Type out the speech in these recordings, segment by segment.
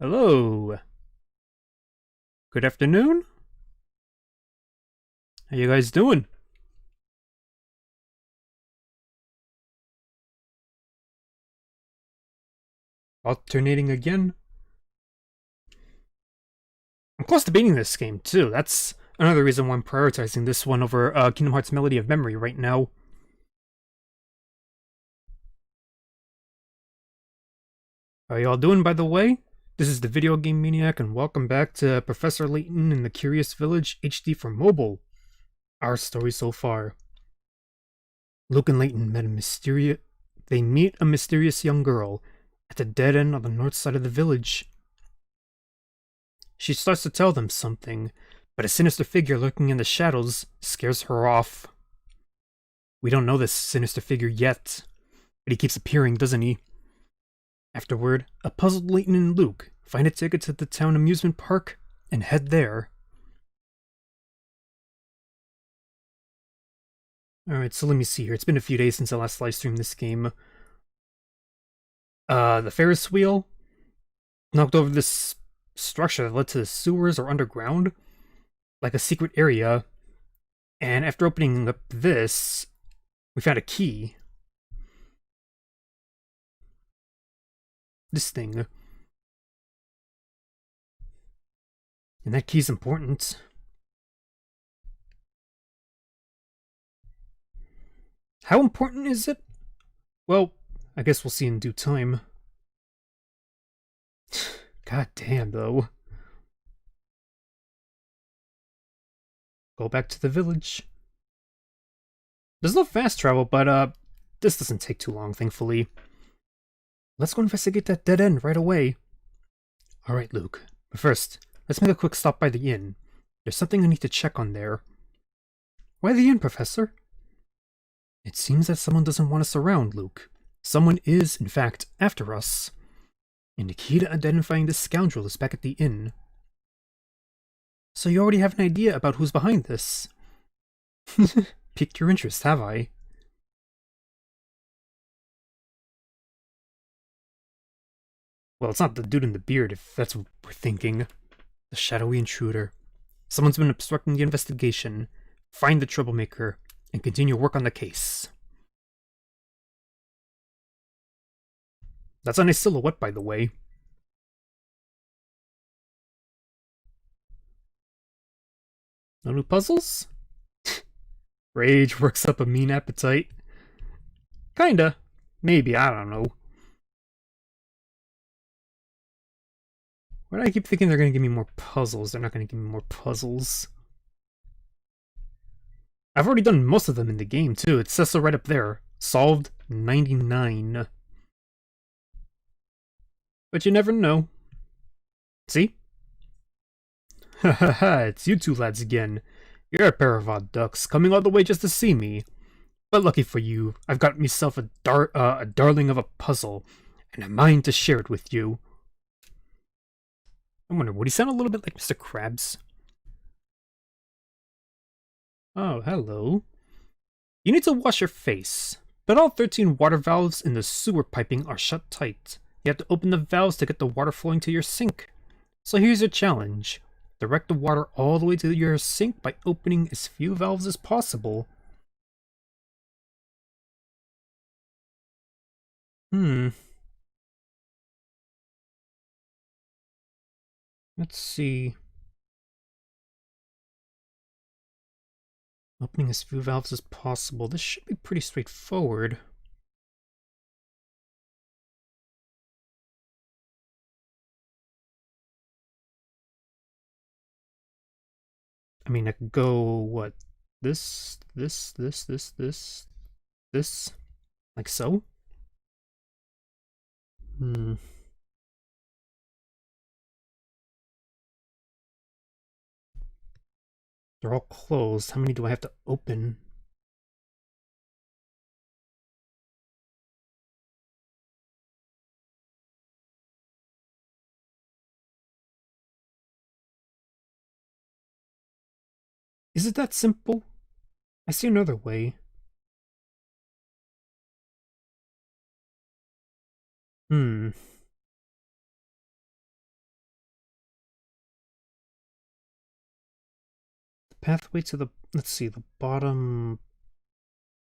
Hello. Good afternoon. How you guys doing? Alternating again? I'm close to beating this game too. That's another reason why I'm prioritizing this one over Kingdom Hearts Melody of Memory right now. How y'all doing, by the way? This is the TheVideoGameManiac, and welcome back to Professor Layton in the Curious Village HD for mobile. Our story so far. Luke and Layton meet a mysterious young girl at the dead end on the north side of the village. She starts to tell them something, but a sinister figure lurking in the shadows scares her off. We don't know this sinister figure yet, but he keeps appearing, doesn't he? Afterward, a puzzled Layton and Luke find a ticket to the town amusement park and head there. Alright, so let me see here. It's been a few days since I last livestreamed this game. The Ferris wheel knocked over this structure that led to the sewers or underground, like a secret area. And after opening up this, we found a key. This thing. And that key's important. How important is it? Well, I guess we'll see in due time. God damn, though. Go back to the village. There's no fast travel, but this doesn't take too long, thankfully. Let's go investigate that dead end right away. Alright, Luke. But first, let's make a quick stop by the inn. There's something I need to check on there. Why the inn, Professor? It seems that someone doesn't want us around, Luke. Someone is, in fact, after us. And the key to identifying this scoundrel is back at the inn. So you already have an idea about who's behind this? Piqued your interest, have I? Well, it's not the dude in the beard, if that's what we're thinking. The shadowy intruder. Someone's been obstructing the investigation. Find the troublemaker, and continue work on the case. That's a nice silhouette, by the way. No new puzzles? Rage works up a mean appetite. Kinda. Maybe, I don't know. Why do I keep thinking they're gonna give me more puzzles? They're not gonna give me more puzzles. I've already done most of them in the game, too. It says so right up there. Solved 99. But you never know. See? Hahaha, it's you two lads again. You're a pair of odd ducks, coming all the way just to see me. But lucky for you, I've got myself a darling of a puzzle, and a mind to share it with you. I wonder, would he sound a little bit like Mr. Krabs? Oh, hello. You need to wash your face, but all 13 water valves in the sewer piping are shut tight. You have to open the valves to get the water flowing to your sink. So here's your challenge. Direct the water all the way to your sink by opening as few valves as possible. Let's see. Opening as few valves as possible. This should be pretty straightforward. I mean, I could go, what? This, like so? They're all closed. How many do I have to open? Is it that simple? I see another way. pathway to the, let's see, the bottom.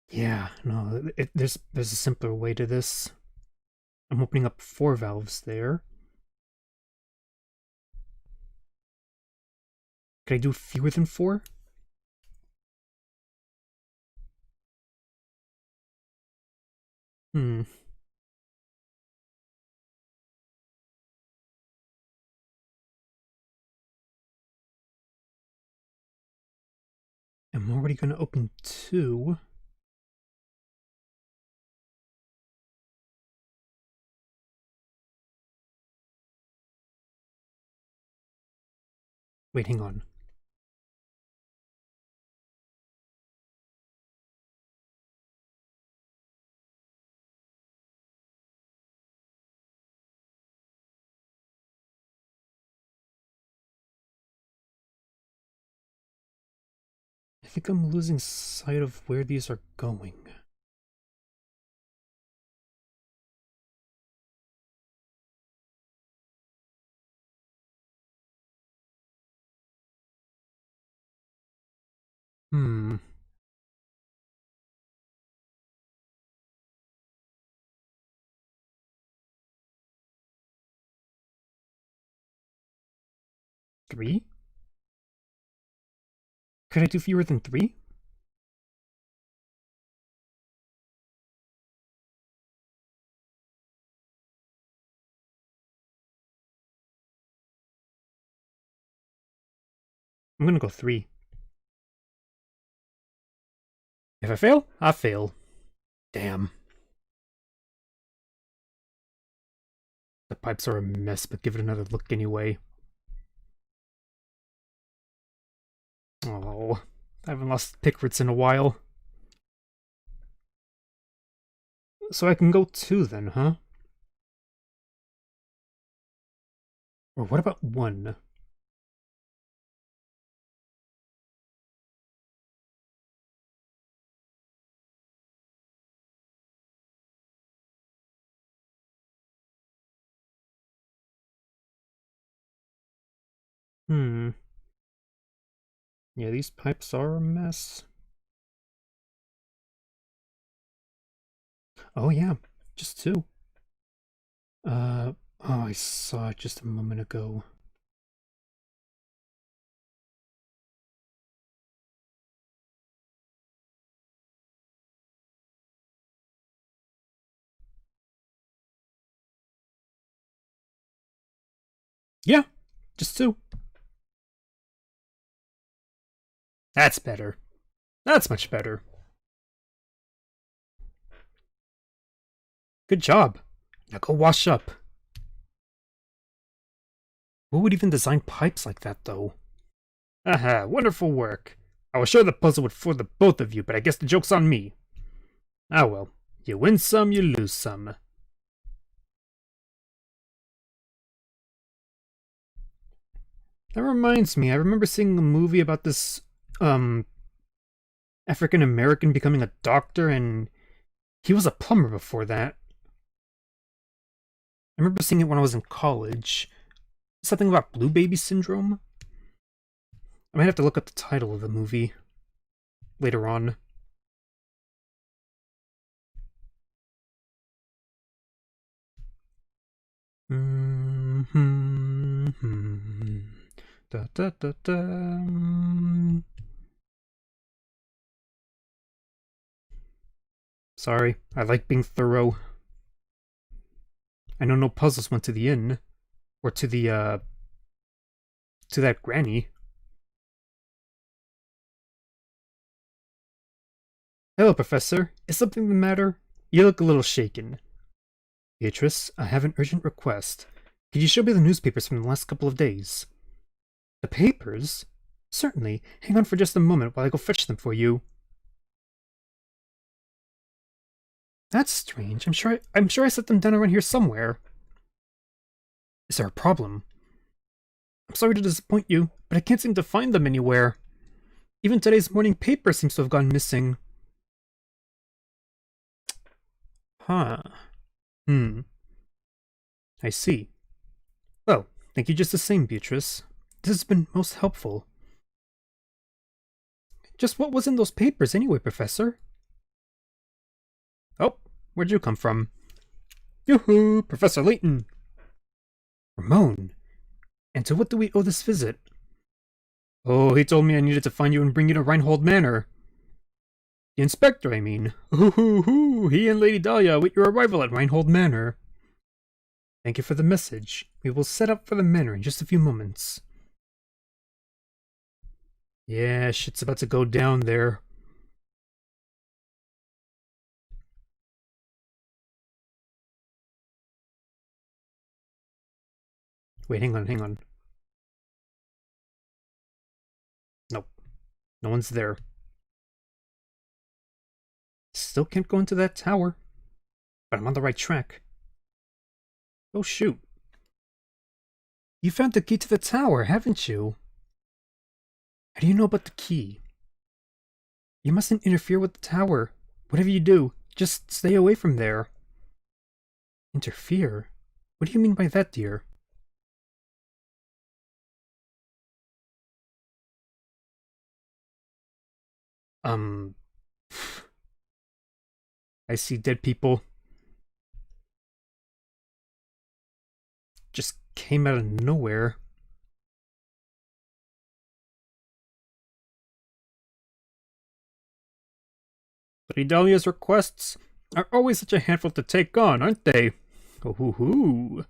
Yeah, no, there's a simpler way to this. I'm opening up 4 valves there. Could I do fewer than 4? Hmm. I'm already going to open 2. Wait, hang on. I think I'm losing sight of where these are going. Hmm. Three? Could I do fewer than 3? I'm gonna go 3. If I fail, I fail. Damn. The pipes are a mess, but give it another look anyway. Oh, I haven't lost Pickrits in a while. So I can go 2 then, huh? Or what about 1? Hmm. Yeah, these pipes are a mess. Oh yeah, just 2. Oh, I saw it just a moment ago. Yeah, just 2. That's better. That's much better. Good job. Now go wash up. Who would even design pipes like that, though? Aha, wonderful work. I was sure the puzzle would fool the both of you, but I guess the joke's on me. Ah well, you win some, you lose some. That reminds me, I remember seeing a movie about this, African American becoming a doctor, and he was a plumber before that. I remember seeing it when I was in college. Something about blue baby syndrome? I might have to look up the title of the movie later on. Da, da, da, da. Sorry, I like being thorough. I know no puzzles went to the inn. Or to the, to that granny. Hello, Professor. Is something the matter? You look a little shaken. Beatrice, I have an urgent request. Could you show me the newspapers from the last couple of days? The papers? Certainly. Hang on for just a moment while I go fetch them for you. That's strange. I'm sure I set them down around here somewhere. Is there a problem? I'm sorry to disappoint you, but I can't seem to find them anywhere. Even today's morning paper seems to have gone missing. Huh. I see. Well, thank you just the same, Beatrice. This has been most helpful. Just what was in those papers anyway, Professor? Oh, where'd you come from? Yoo-hoo, Professor Layton! Ramon! And to what do we owe this visit? Oh, he told me I needed to find you and bring you to Reinhold Manor. The inspector, I mean. Hoo-hoo-hoo! He and Lady Dahlia await your arrival at Reinhold Manor. Thank you for the message. We will set up for the manor in just a few moments. Yeah, shit's about to go down there. Wait, hang on. Nope. No one's there. Still can't go into that tower. But I'm on the right track. Oh shoot. You found the key to the tower, haven't you? How do you know about the key? You mustn't interfere with the tower. Whatever you do, just stay away from there. Interfere? What do you mean by that, dear? I see dead people. Just came out of nowhere. But Idalia's requests are always such a handful to take on, aren't they? Oh hoo hoo.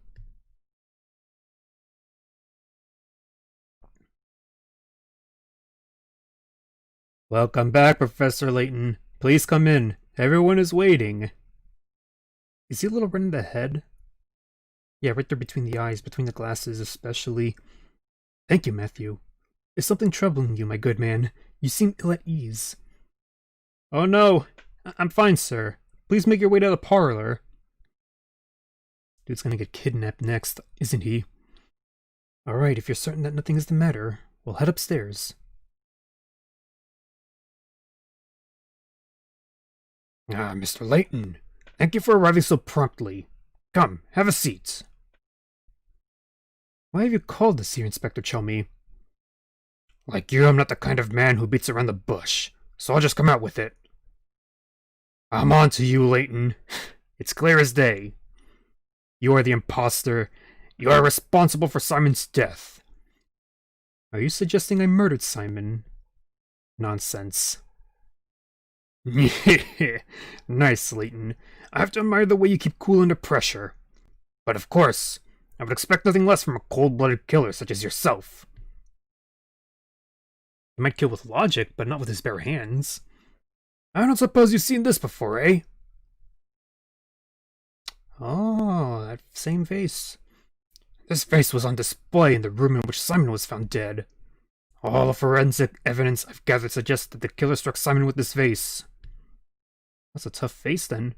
Welcome back, Professor Layton. Please come in. Everyone is waiting. Is he a little red in the head? Yeah, right there between the eyes, between the glasses especially. Thank you, Matthew. Is something troubling you, my good man? You seem ill at ease. Oh no, I'm fine, sir. Please make your way to the parlor. Dude's gonna get kidnapped next, isn't he? Alright, if you're certain that nothing is the matter, we'll head upstairs. Ah, Mr. Layton. Thank you for arriving so promptly. Come, have a seat. Why have you called us here, Inspector Chelmy? Like you, I'm not the kind of man who beats around the bush, so I'll just come out with it. I'm on to you, Layton. It's clear as day. You are the imposter. You are responsible for Simon's death. Are you suggesting I murdered Simon? Nonsense. Nice, Layton. I have to admire the way you keep cool under pressure. But of course, I would expect nothing less from a cold-blooded killer such as yourself. He might kill with logic, but not with his bare hands. I don't suppose you've seen this before, eh? Oh, that same vase. This vase was on display in the room in which Simon was found dead. All the forensic evidence I've gathered suggests that the killer struck Simon with this vase. That's a tough vase, then.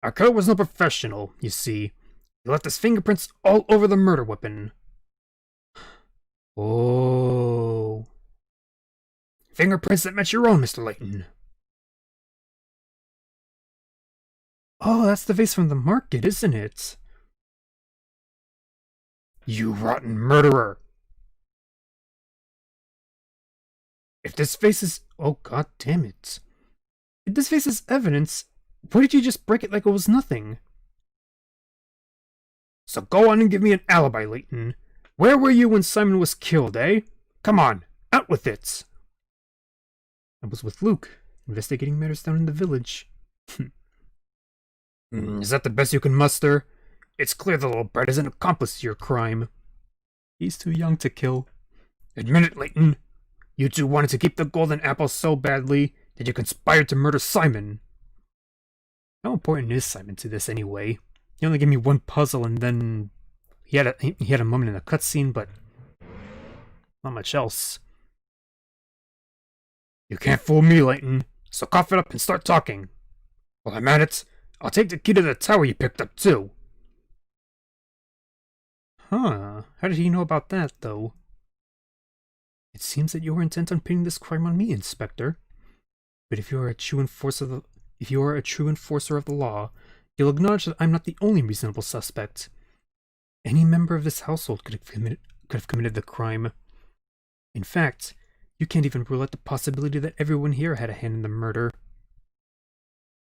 Our killer was no professional, you see. He left his fingerprints all over the murder weapon. Oh. Fingerprints that match your own, Mr. Layton. Oh, that's the vase from the market, isn't it? You rotten murderer! If this vase is... Oh, god damn it. If this vase is evidence, why did you just break it like it was nothing? So go on and give me an alibi, Layton. Where were you when Simon was killed, eh? Come on, out with it! I was with Luke, investigating matters down in the village. Is that the best you can muster? It's clear the little brat is an accomplice to your crime. He's too young to kill. Admit it, Layton. You two wanted to keep the golden apple so badly that you conspired to murder Simon. How important is Simon to this anyway? He only gave me one puzzle and then he had a moment in a cutscene, but not much else. You can't fool me, Layton, so cough it up and start talking. While I'm at it, I'll take the key to the tower you picked up too. Huh, how did he know about that, though? It seems that you are intent on pinning this crime on me, Inspector. But if you are a true enforcer of the law, you'll acknowledge that I'm not the only reasonable suspect. Any member of this household could have committed the crime. In fact, You can't even rule out the possibility that everyone here had a hand in the murder.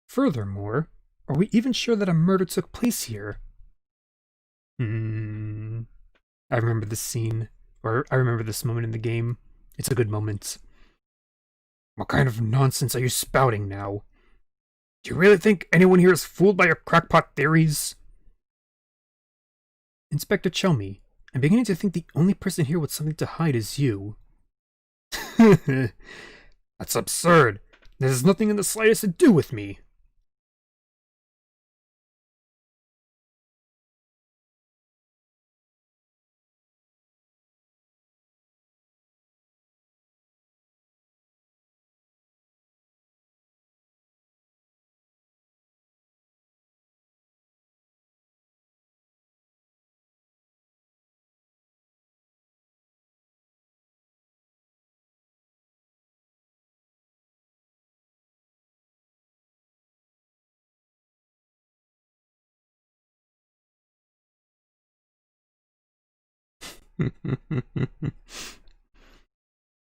Furthermore, are we even sure that a murder took place here? I remember this scene, or I remember this moment in the game. It's a good moment. What kind of nonsense are you spouting now? Do you really think anyone here is fooled by your crackpot theories? Inspector Chelmy, I'm beginning to think the only person here with something to hide is you. That's absurd. This has nothing in the slightest to do with me.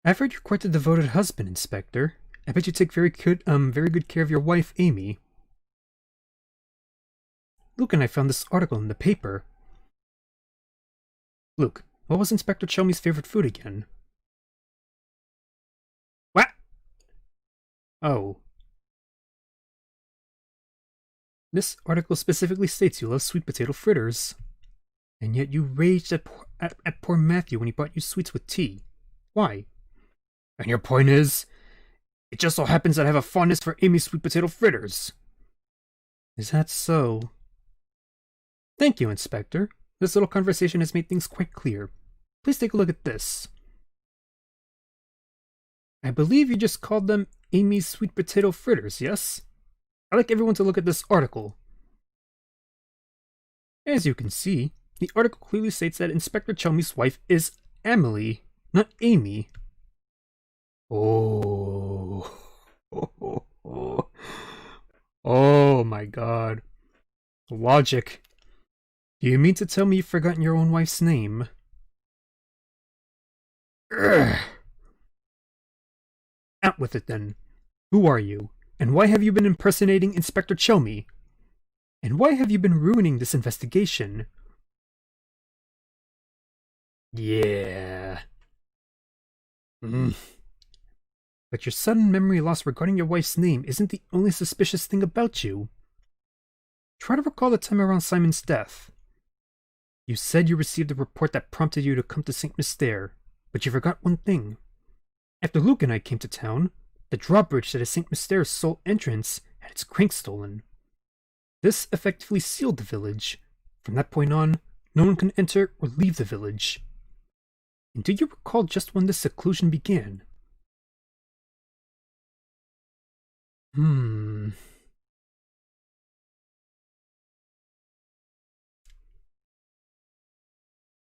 I've heard you're quite the devoted husband, Inspector. I bet you take very good care of your wife, Amy. Luke and I found this article in the paper. Luke, what was Inspector Chelmy's favorite food again? What? Oh. This article specifically states you love sweet potato fritters. And yet you raged at poor Matthew when he brought you sweets with tea. Why? And your point is, it just so happens that I have a fondness for Amy's sweet potato fritters. Is that so? Thank you, Inspector. This little conversation has made things quite clear. Please take a look at this. I believe you just called them Amy's sweet potato fritters, yes? I'd like everyone to look at this article. As you can see, the article clearly states that Inspector Chelmy's wife is Emily, not Amy. Oh. Oh my god. Logic. Do you mean to tell me you've forgotten your own wife's name? Ugh. Out with it then. Who are you? And why have you been impersonating Inspector Chelmy? And why have you been ruining this investigation? Yeah. But your sudden memory loss regarding your wife's name isn't the only suspicious thing about you. Try to recall the time around Simon's death. You said you received a report that prompted you to come to St. Mystere, but you forgot one thing. After Luke and I came to town, the drawbridge that is St. Mystere's sole entrance had its crank stolen. This effectively sealed the village. From that point on, no one can enter or leave the village. And do you recall just when this seclusion began? I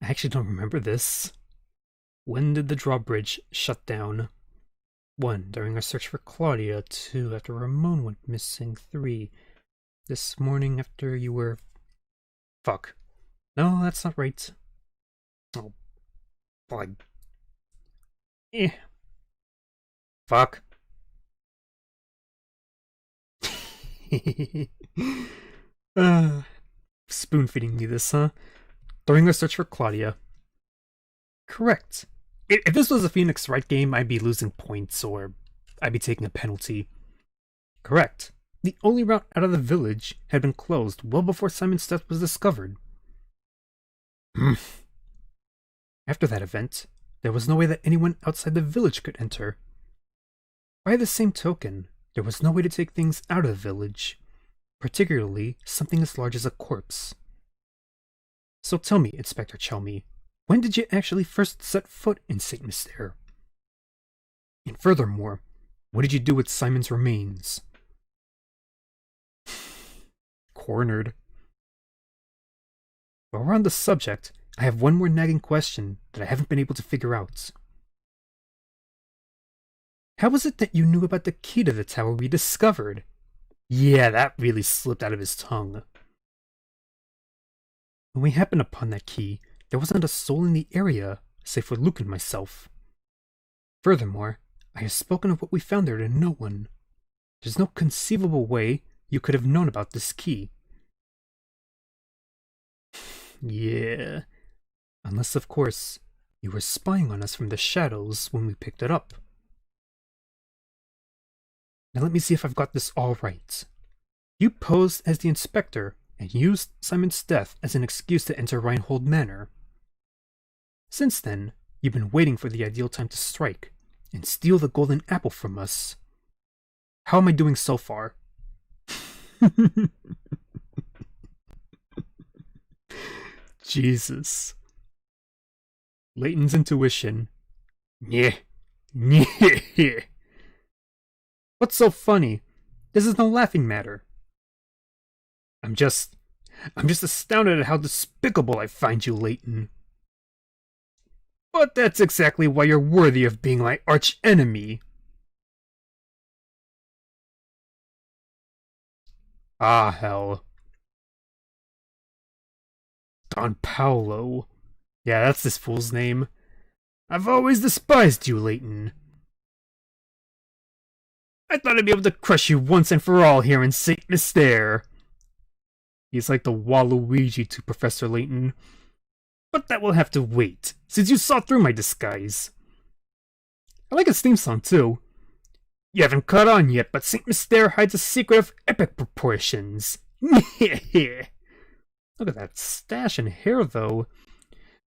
actually don't remember this. When did the drawbridge shut down? 1. During our search for Claudia. 2. After Ramon went missing. 3. This morning after you were... Fuck. No, that's not right. Oh. Boy. Fuck. Spoon-feeding me this, huh? During our search for Claudia. Correct. If this was a Phoenix Wright game, I'd be losing points, or I'd be taking a penalty. Correct. The only route out of the village had been closed well before Simon's death was discovered. After that event, there was no way that anyone outside the village could enter. By the same token, there was no way to take things out of the village, particularly something as large as a corpse. So tell me, Inspector Chelmy, when did you actually first set foot in St. Mystere? And furthermore, what did you do with Simon's remains? Cornered. While we're on the subject, I have one more nagging question that I haven't been able to figure out. How was it that you knew about the key to the tower we discovered? Yeah, that really slipped out of his tongue. When we happened upon that key, there wasn't a soul in the area, save for Luke and myself. Furthermore, I have spoken of what we found there to no one. There's no conceivable way you could have known about this key. Yeah. Unless, of course, you were spying on us from the shadows when we picked it up. Now let me see if I've got this all right. You posed as the inspector and used Simon's death as an excuse to enter Reinhold Manor. Since then, you've been waiting for the ideal time to strike and steal the golden apple from us. How am I doing so far? Jesus. Layton's intuition. Yeah. Yeah. What's so funny? This is no laughing matter. I'm just astounded at how despicable I find you, Layton. But that's exactly why you're worthy of being my arch enemy. Ah, hell. Don Paolo. Yeah, that's this fool's name. I've always despised you, Layton. I thought I'd be able to crush you once and for all here in St. Mystere. He's like the Waluigi to Professor Layton. But that will have to wait, since you saw through my disguise. I like his theme song, too. You haven't caught on yet, but St. Mystere hides a secret of epic proportions. Look at that stash and hair, though.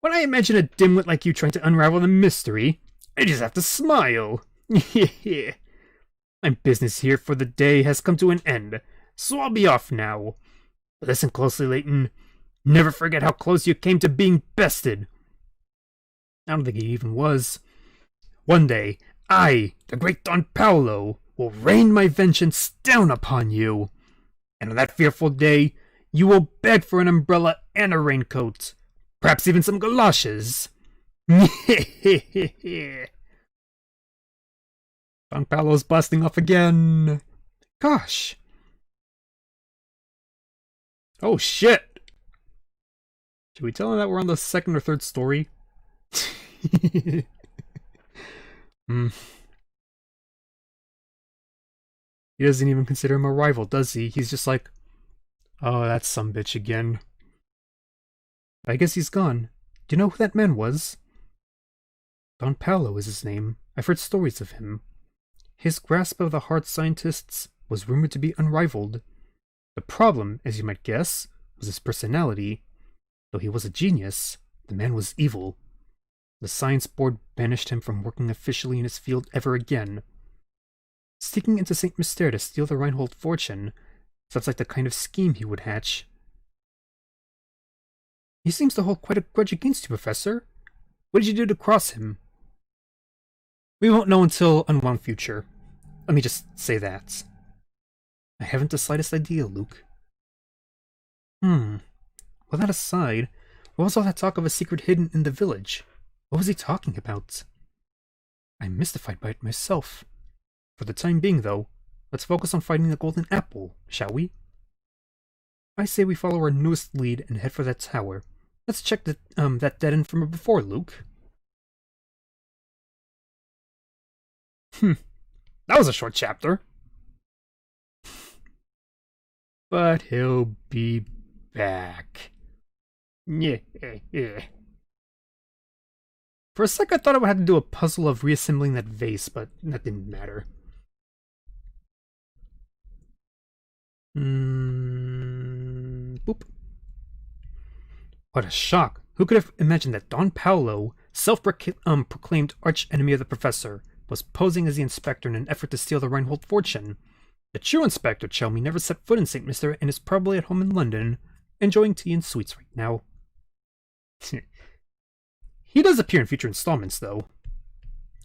When I imagine a dimwit like you trying to unravel the mystery, I just have to smile. My business here for the day has come to an end, so I'll be off now. But listen closely, Layton. Never forget how close you came to being bested. I don't think he even was. One day, I, the great Don Paolo, will rain my vengeance down upon you. And on that fearful day, you will beg for an umbrella and a raincoat. Perhaps even some galoshes. Don Paolo's blasting off again. Gosh. Oh shit. Should we tell him that we're on the second or third story? He doesn't even consider him a rival, does he? He's just like, oh, that's some bitch again. I guess he's gone. Do you know who that man was? Don Paolo is his name. I've heard stories of him. His grasp of the hard scientists was rumored to be unrivaled. The problem, as you might guess, was his personality. Though he was a genius, the man was evil. The science board banished him from working officially in his field ever again. Sneaking into St. Mystere to steal the Reinhold fortune sounds like the kind of scheme he would hatch. He seems to hold quite a grudge against you, Professor. What did you do to cross him? We won't know until unwound future. Let me just say that. I haven't the slightest idea, Luke. Well, that aside, what was all that talk of a secret hidden in the village? What was he talking about? I'm mystified by it myself. For the time being, though, let's focus on finding the golden apple, shall we? I say we follow our newest lead and head for that tower. Let's check that dead end from before, Luke. That was a short chapter. But he'll be back. Yeah. For a sec I thought I would have to do a puzzle of reassembling that vase, but that didn't matter. Boop. What a shock. Who could have imagined that Don Paolo, self-proclaimed arch-enemy of the professor, was posing as the inspector in an effort to steal the Reinhold fortune? The true Inspector Chelmy never set foot in St. Mystere and is probably at home in London, enjoying tea and sweets right now. He does appear in future installments, though.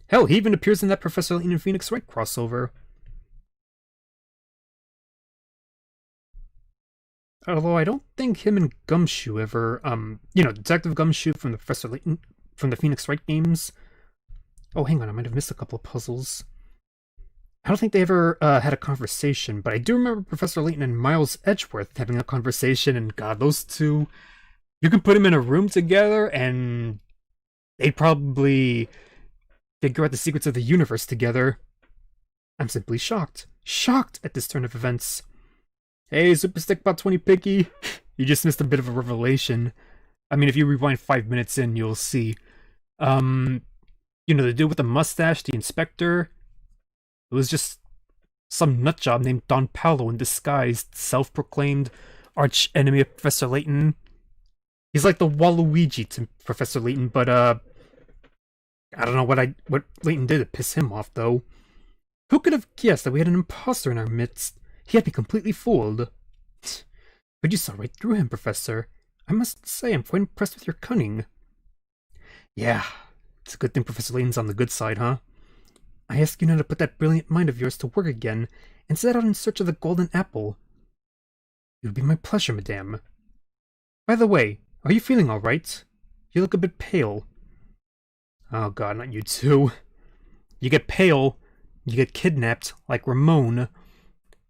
Hell, he even appears in that Professor Layton and Phoenix Wright crossover. Although I don't think him and Gumshoe ever, Detective Gumshoe from the Professor Layton, from the Phoenix Wright games. Oh, hang on, I might have missed a couple of puzzles. I don't think they ever had a conversation, but I do remember Professor Layton and Miles Edgeworth having a conversation, and God, those two, you can put them in a room together, and they'd probably figure out the secrets of the universe together. I'm simply shocked. Shocked at this turn of events. Hey, Super Stickbot 20 Picky. You just missed a bit of a revelation. I mean, if you rewind 5 minutes in, you'll see. You know, the dude with the mustache, the inspector, it was just some nutjob named Don Paolo in disguise, self-proclaimed arch enemy of Professor Layton. He's like the Waluigi to Professor Layton, but I don't know what Layton did to piss him off, though. Who could have guessed that we had an imposter in our midst? He had me completely fooled. But you saw right through him, Professor. I must say I'm quite impressed with your cunning. Yeah, it's a good thing Professor Layton's on the good side, huh? I ask you now to put that brilliant mind of yours to work again, and set out in search of the golden apple. It would be my pleasure, madame. By the way, are you feeling all right? You look a bit pale. Oh god, not you too. You get pale, you get kidnapped, like Ramon,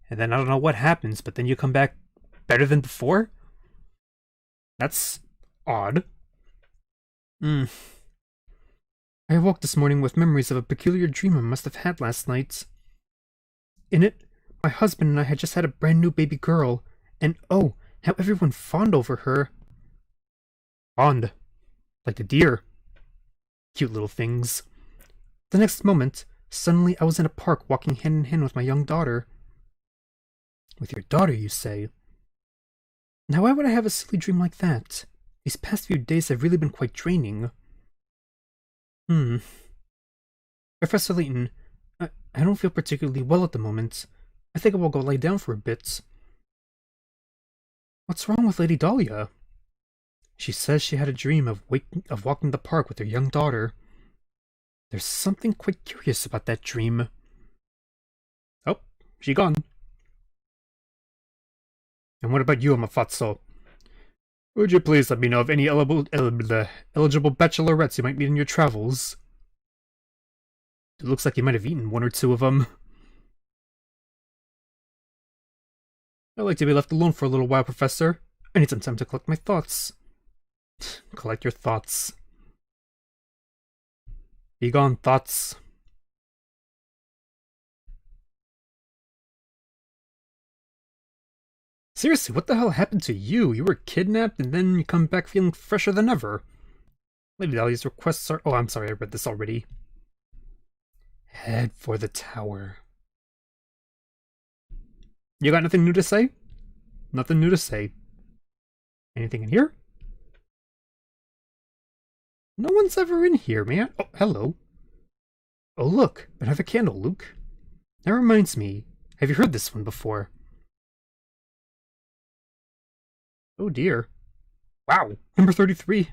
and then I don't know what happens, but then you come back better than before? That's odd. I awoke this morning with memories of a peculiar dream I must have had last night. In it, my husband and I had just had a brand new baby girl, and oh, how everyone fawned over her. Fawned? Like the deer. Cute little things. The next moment, suddenly I was in a park walking hand in hand with my young daughter. With your daughter, you say? Now why would I have a silly dream like that? These past few days have really been quite draining. Professor Layton, I don't feel particularly well at the moment. I think I will go lie down for a bit. What's wrong with Lady Dahlia? She says she had a dream of walking the park with her young daughter. There's something quite curious about that dream. Oh, she gone. And what about you, Amafazzo? Would you please let me know of any eligible bachelorettes you might meet in your travels? It looks like you might have eaten one or two of them. I'd like to be left alone for a little while, Professor. I need some time to collect my thoughts. Collect your thoughts. Be gone, thoughts. Seriously, what the hell happened to you? You were kidnapped and then you come back feeling fresher than ever. Lady Dahlia's requests are... Oh, I'm sorry, I read this already. Head for the tower. You got nothing new to say? Nothing new to say. Anything in here? No one's ever in here, man. Oh, hello. Oh, look, another candle, Luke. That reminds me. Have you heard this one before? Oh dear. Wow, number 33.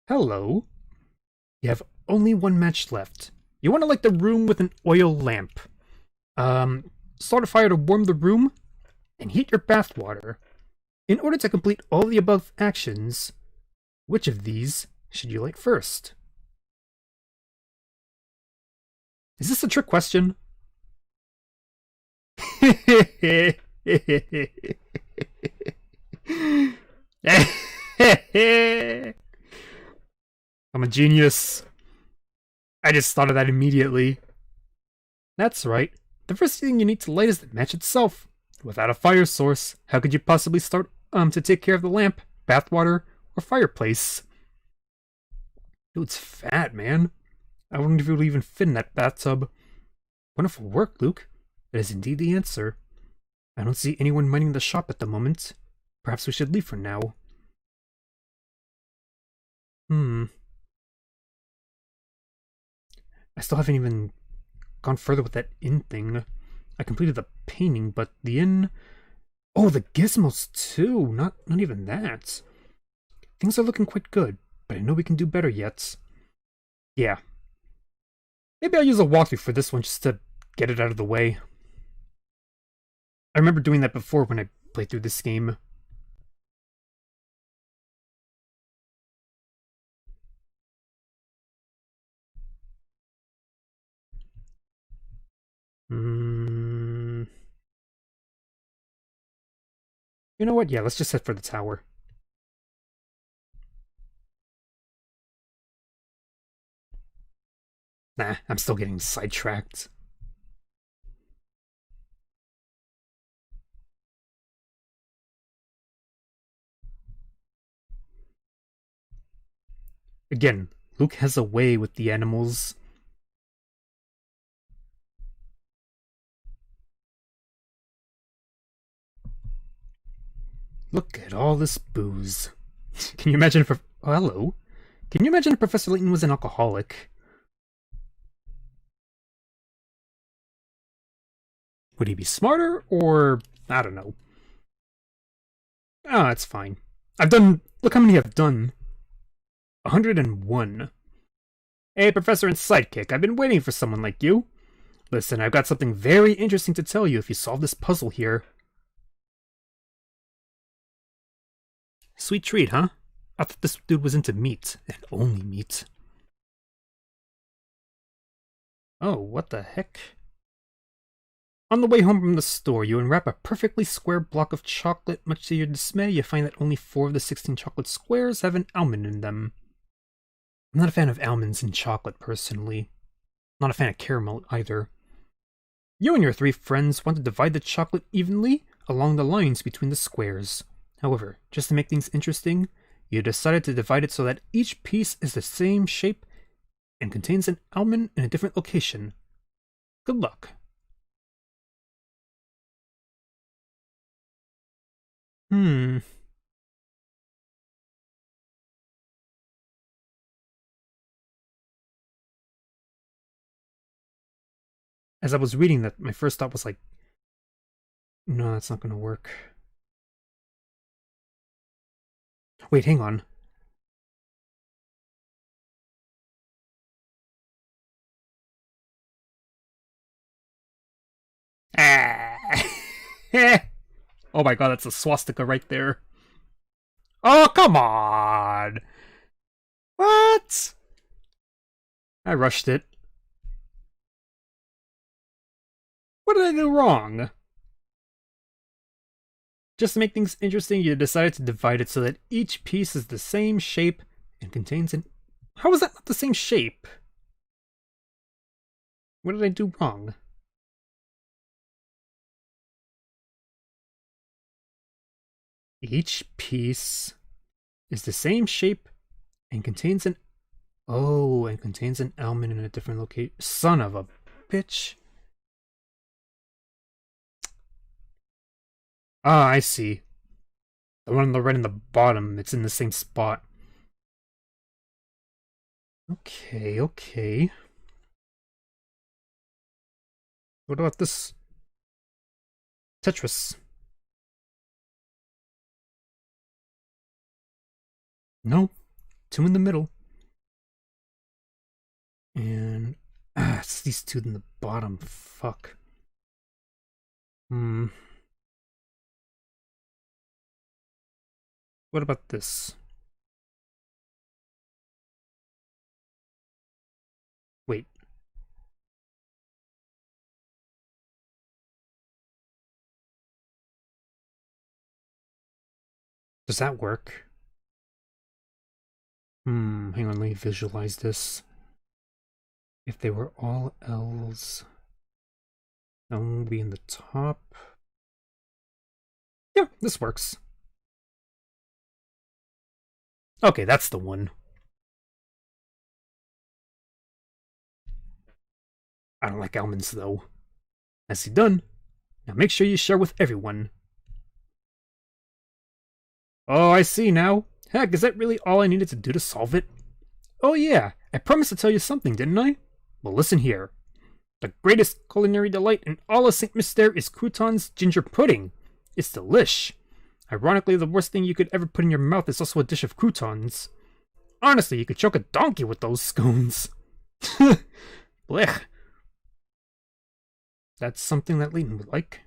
Hello. You have only one match left. You want to light the room with an oil lamp. Start a fire to warm the room, and heat your bath water. In order to complete all the above actions, which of these should you light first? Is this a trick question? I'm a genius. I just thought of that immediately. That's right. The first thing you need to light is the match itself. Without a fire source, how could you possibly start to take care of the lamp, bathwater, or fireplace? Dude's fat, man. I wonder if it would even fit in that bathtub. Wonderful work, Luke. That is indeed the answer. I don't see anyone minding the shop at the moment. Perhaps we should leave for now. I still haven't even gone further with that inn thing. I completed the painting, but the inn... Oh, the gizmos too! Not even that. Things are looking quite good, but I know we can do better yet. Yeah. Maybe I'll use a walkthrough for this one just to get it out of the way. I remember doing that before when I played through this game. You know what? Yeah, let's just head for the tower. Nah, I'm still getting sidetracked. Again, Luke has a way with the animals. Look at all this booze. Can you imagine if... Oh, hello. Can you imagine if Professor Layton was an alcoholic? Would he be smarter, or... I don't know. Ah, it's fine. I've done... Look how many I've done. 101. Hey, Professor and Sidekick, I've been waiting for someone like you. Listen, I've got something very interesting to tell you if you solve this puzzle here. Sweet treat, huh? I thought this dude was into meat, and only meat. Oh, what the heck? On the way home from the store, you unwrap a perfectly square block of chocolate. Much to your dismay, you find that only 4 of the 16 chocolate squares have an almond in them. I'm not a fan of almonds in chocolate, personally. Not a fan of caramel, either. You and your 3 friends want to divide the chocolate evenly along the lines between the squares. However, just to make things interesting, you decided to divide it so that each piece is the same shape and contains an almond in a different location. Good luck. As I was reading that, my first thought was like, no, that's not gonna work. Wait, hang on. Ah! Oh my god, that's a swastika right there. Oh, come on! What? I rushed it. What did I do wrong? Just to make things interesting, you decided to divide it so that each piece is the same shape and contains an... How is that not the same shape? What did I do wrong? Each piece is the same shape and contains an... Oh, and contains an almond in a different location. Son of a bitch. Ah, I see. The one on the right in the bottom, it's in the same spot. Okay, okay. What about this? Tetris. No. 2 in the middle. And... it's these 2 in the bottom. Fuck. What about this? Wait. Does that work? Hang on, let me visualize this. If they were all L's, L would be in the top. Yeah, this works. Okay, that's the one. I don't like almonds, though. Nicely done. Now make sure you share with everyone. Oh, I see now. Heck, is that really all I needed to do to solve it? Oh yeah, I promised to tell you something, didn't I? Well, listen here. The greatest culinary delight in all of St. Mystere is croutons ginger pudding. It's delish. Ironically, the worst thing you could ever put in your mouth is also a dish of croutons. Honestly, you could choke a donkey with those scones. Blech. That's something that Layton would like.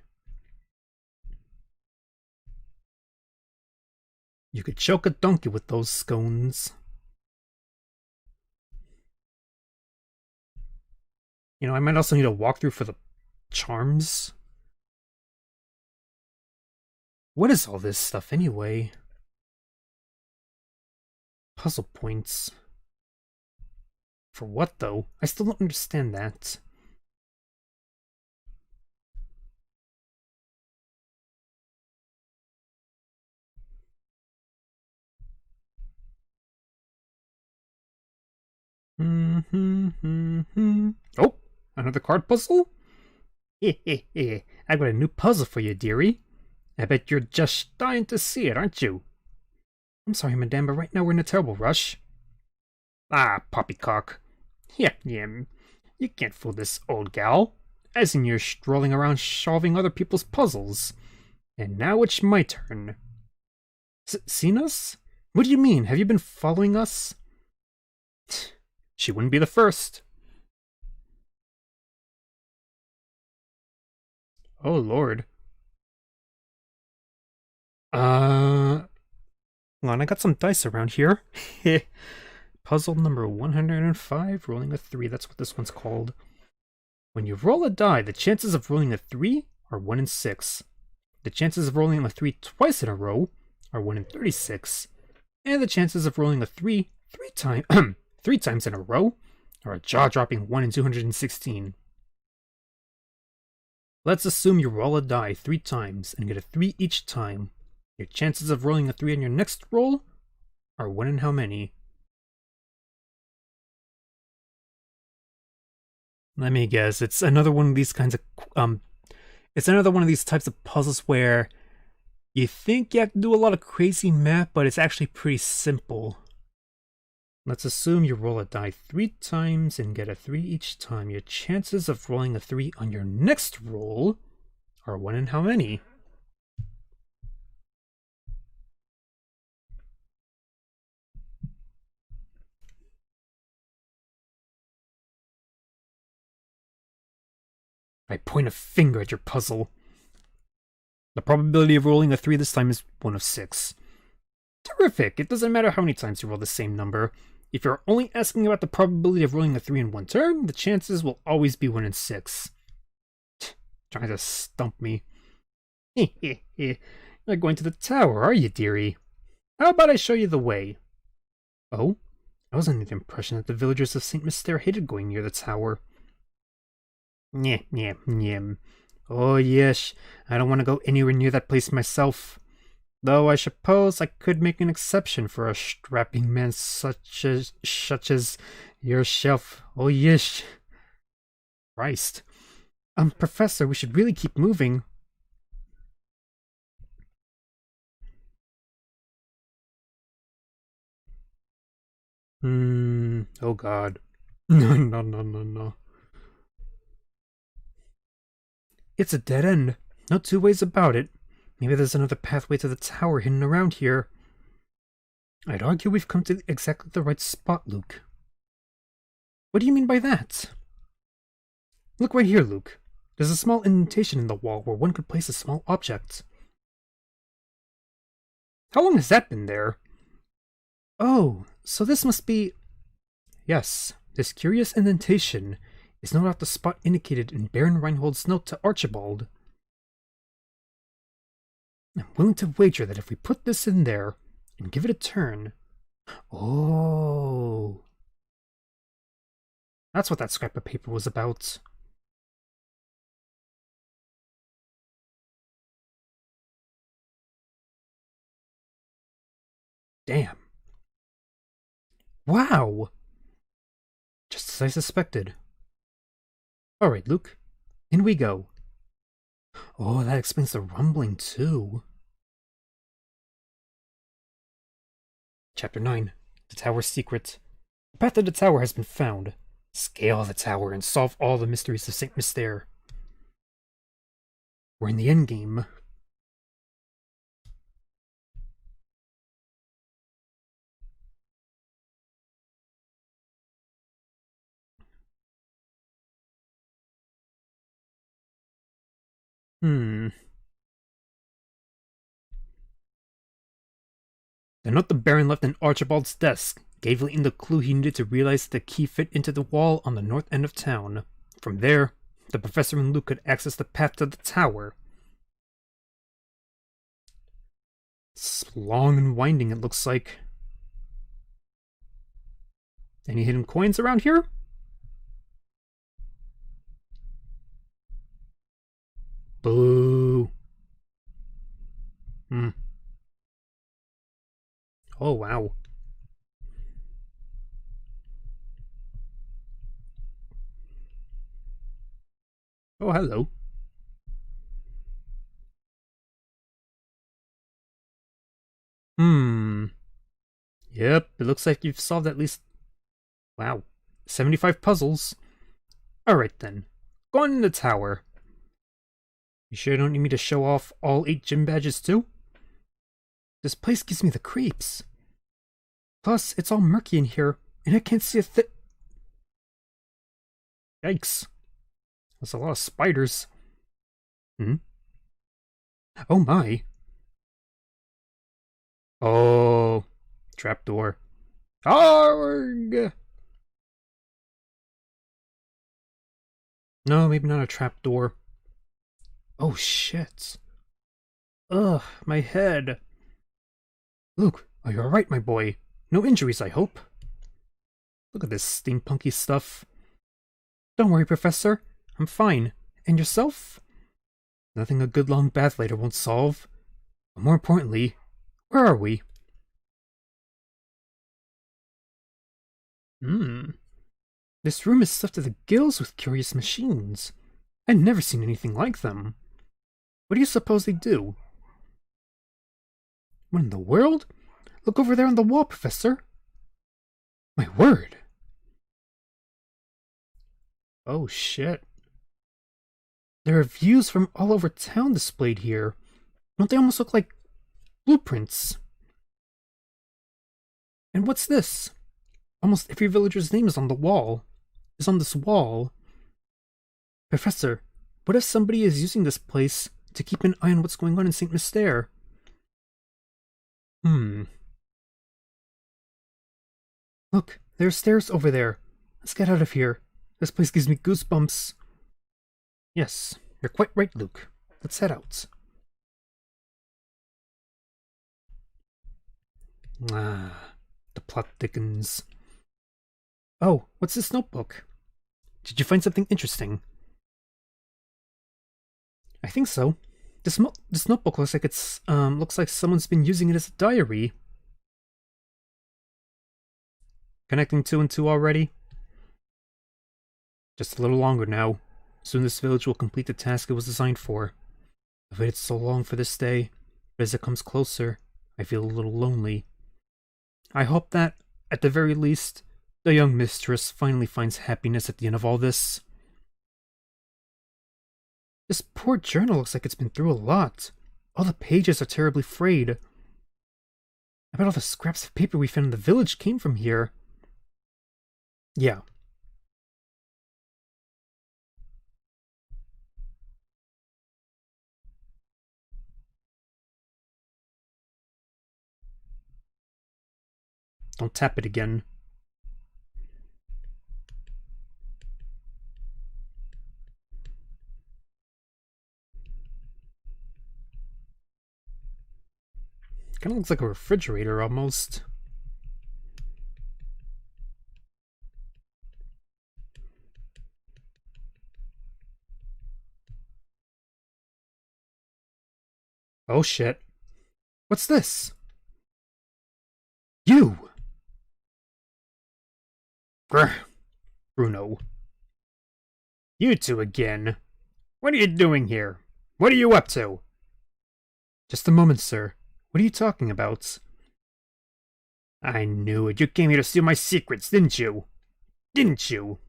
You could choke a donkey with those scones. You know, I might also need a walkthrough for the charms. What is all this stuff anyway? Puzzle points. For what, though? I still don't understand that. Oh, another card puzzle? I've got a new puzzle for you, dearie. I bet you're just dying to see it, aren't you? I'm sorry, madame, but right now we're in a terrible rush. Ah, poppycock. Yeah, you can't fool this old gal. As in you're strolling around solving other people's puzzles. And now it's my turn. Seen us? What do you mean? Have you been following us? She wouldn't be the first. Oh, Lord. Hold on, I got some dice around here. Puzzle number 105, rolling a 3. That's what this one's called. When you roll a die, the chances of rolling a 3 are 1 in 6. The chances of rolling a 3 twice in a row are 1 in 36. And the chances of rolling a 3 three times in a row are a jaw-dropping 1 in 216. Let's assume you roll a die 3 times and get a 3 each time. Your chances of rolling a 3 on your next roll are 1 in how many? Let me guess, it's another one of these kinds of, it's another one of these types of puzzles where you think you have to do a lot of crazy math, but it's actually pretty simple. Let's assume you roll a die 3 times and get a 3 each time. Your chances of rolling a 3 on your next roll are 1 in how many? I point a finger at your puzzle. The probability of rolling a 3 this time is 1 of 6. Terrific! It doesn't matter how many times you roll the same number. If you're only asking about the probability of rolling a 3 in one turn, the chances will always be 1 in 6. Trying to stump me. You're going to the tower, are you, dearie? How about I show you the way? Oh? I was under the impression that the villagers of St. Mystere hated going near the tower. Nyeh. Oh, yes, I don't want to go anywhere near that place myself. Though I suppose I could make an exception for a strapping man such as yourself. Oh, yes. Christ. Professor, we should really keep moving. Oh God. No. It's a dead end. No two ways about it. Maybe there's another pathway to the tower hidden around here. I'd argue we've come to exactly the right spot, Luke. What do you mean by that? Look right here, Luke. There's a small indentation in the wall where one could place a small object. How long has that been there? Oh, so this must be... Yes, this curious indentation is no doubt the spot indicated in Baron Reinhold's note to Archibald. I'm willing to wager that if we put this in there and give it a turn... Oh... That's what that scrap of paper was about. Damn. Wow! Just as I suspected. Alright, Luke. In we go. Oh, that explains the rumbling, too. Chapter 9. The Tower's Secret. The path to the tower has been found. Scale the tower and solve all the mysteries of St. Mystere. We're in the endgame. The note the Baron left in Archibald's desk gave Layton the clue he needed to realize that the key fit into the wall on the north end of town. From there, the professor and Luke could access the path to the tower. It's long and winding, it looks like. Any hidden coins around here? Boo. Hmm. Oh, wow. Oh, hello. Yep, it looks like you've solved at least, wow, 75 puzzles. Alright then. Go on in the tower. You sure you don't need me to show off all 8 gym badges too? This place gives me the creeps. Plus, it's all murky in here, and I can't see a Yikes. That's a lot of spiders. Hmm? Oh my. Oh. Trapdoor. Arg! No, maybe not a trapdoor. Oh shit. Ugh, my head. Luke, are you alright, my boy? No injuries, I hope? Look at this steampunky stuff. Don't worry, Professor. I'm fine. And yourself? Nothing a good long bath later won't solve. But more importantly, where are we? This room is stuffed to the gills with curious machines. I've never seen anything like them. What do you suppose they do? What in the world? Look over there on the wall, Professor. My word. Oh shit. There are views from all over town displayed here. Don't they almost look like blueprints? And what's this? Almost every villager's name is on the wall. Is on this wall. Professor, what if somebody is using this place to keep an eye on what's going on in St. Mystere? Look, there are stairs over there. Let's get out of here. This place gives me goosebumps. Yes, you're quite right, Luke. Let's head out. Ah, the plot thickens. Oh, what's this notebook? Did you find something interesting? I think so. This notebook looks like looks like someone's been using it as a diary. Connecting 2 and 2 already? Just a little longer now. Soon this village will complete the task it was designed for. I've waited so long for this day, but as it comes closer, I feel a little lonely. I hope that, at the very least, the young mistress finally finds happiness at the end of all this. This poor journal looks like it's been through a lot. All the pages are terribly frayed. I bet all the scraps of paper we found in the village came from here. Yeah. Don't tap it again. Kinda looks like a refrigerator almost. Oh shit. What's this? You! Grr. Bruno. You two again. What are you doing here? What are you up to? Just a moment, sir. What are you talking about? I knew it. You came here to steal my secrets, didn't you? Didn't you?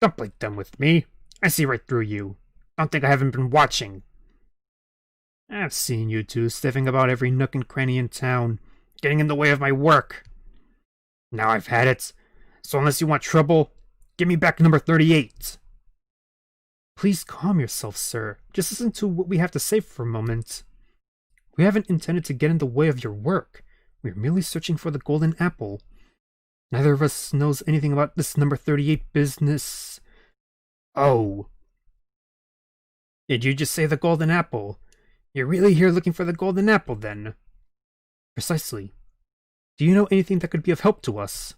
Don't play dumb with me. I see right through you. Don't think I haven't been watching. I've seen you two sniffing about every nook and cranny in town, getting in the way of my work. Now I've had it, so unless you want trouble, give me back number 38. Please calm yourself, sir. Just listen to what we have to say for a moment. We haven't intended to get in the way of your work. We're merely searching for the golden apple. Neither of us knows anything about this number 38 business. Oh. Did you just say the golden apple? You're really here looking for the golden apple, then? Precisely. Do you know anything that could be of help to us?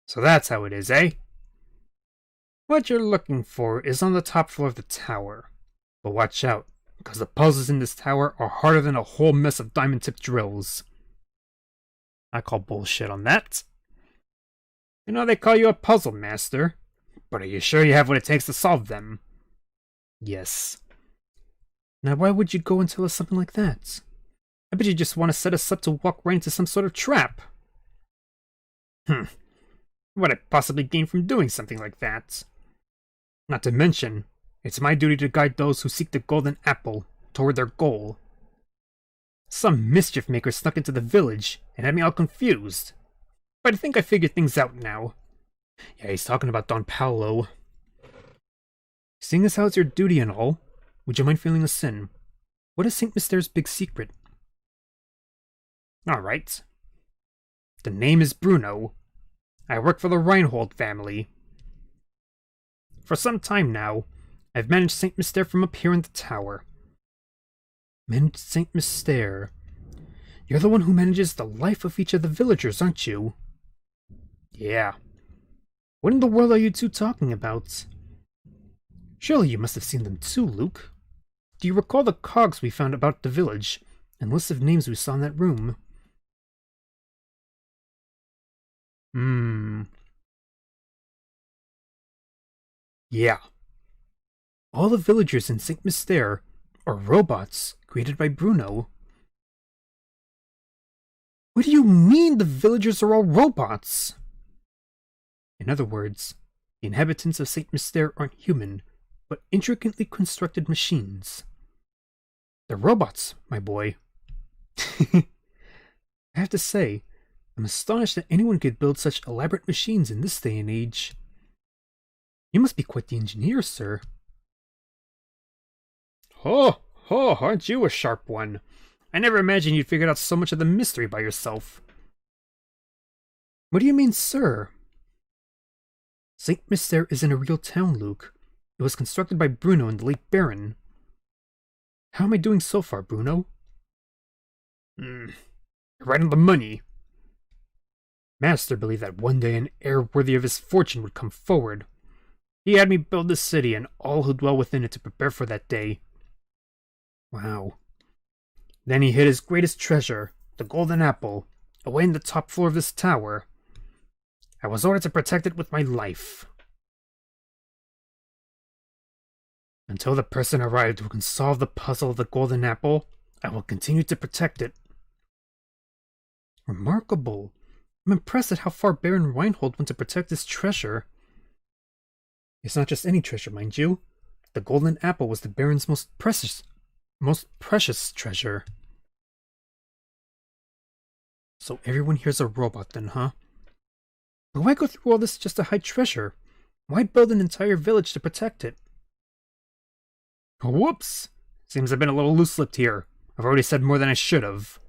So that's how it is, eh? What you're looking for is on the top floor of the tower. But watch out, because the puzzles in this tower are harder than a whole mess of diamond-tipped drills. I call bullshit on that. You know they call you a puzzle master, but are you sure you have what it takes to solve them? Yes. Now why would you go and tell us something like that? I bet you just want to set us up to walk right into some sort of trap. What would I possibly gain from doing something like that? Not to mention, it's my duty to guide those who seek the golden apple toward their goal. Some mischief maker snuck into the village and had me all confused. But I think I figured things out now. Yeah, he's talking about Don Paolo. Seeing as how it's your duty and all, would you mind filling us in? What is St. Mystere's big secret? Alright. The name is Bruno. I work for the Reinhold family. For some time now, I've managed St. Mystere from up here in the tower. Managed St. Mystere? You're the one who manages the life of each of the villagers, aren't you? Yeah. What in the world are you two talking about? Surely you must have seen them too, Luke. Do you recall the cogs we found about the village, and lists of names we saw in that room? Yeah. All the villagers in St. Mystere are robots created by Bruno. What do you mean the villagers are all robots? In other words, the inhabitants of St. Mystere aren't human, but intricately constructed machines. They're robots, my boy. I have to say, I'm astonished that anyone could build such elaborate machines in this day and age. You must be quite the engineer, sir. Oh, aren't you a sharp one? I never imagined you'd figured out so much of the mystery by yourself. What do you mean, sir? St. Mystere isn't a real town, Luke. It was constructed by Bruno and the late Baron. How am I doing so far, Bruno? You're right on the money. Master believed that one day an heir worthy of his fortune would come forward. He had me build this city and all who dwell within it to prepare for that day. Wow. Then he hid his greatest treasure, the golden apple, away in the top floor of this tower. I was ordered to protect it with my life. Until the person arrived who can solve the puzzle of the golden apple, I will continue to protect it. Remarkable. I'm impressed at how far Baron Reinhold went to protect his treasure. It's not just any treasure, mind you. The golden apple was the Baron's most precious treasure. So everyone here's a robot then, huh? But why go through all this just to hide treasure? Why build an entire village to protect it? Whoops! Seems I've been a little loose-lipped here. I've already said more than I should have.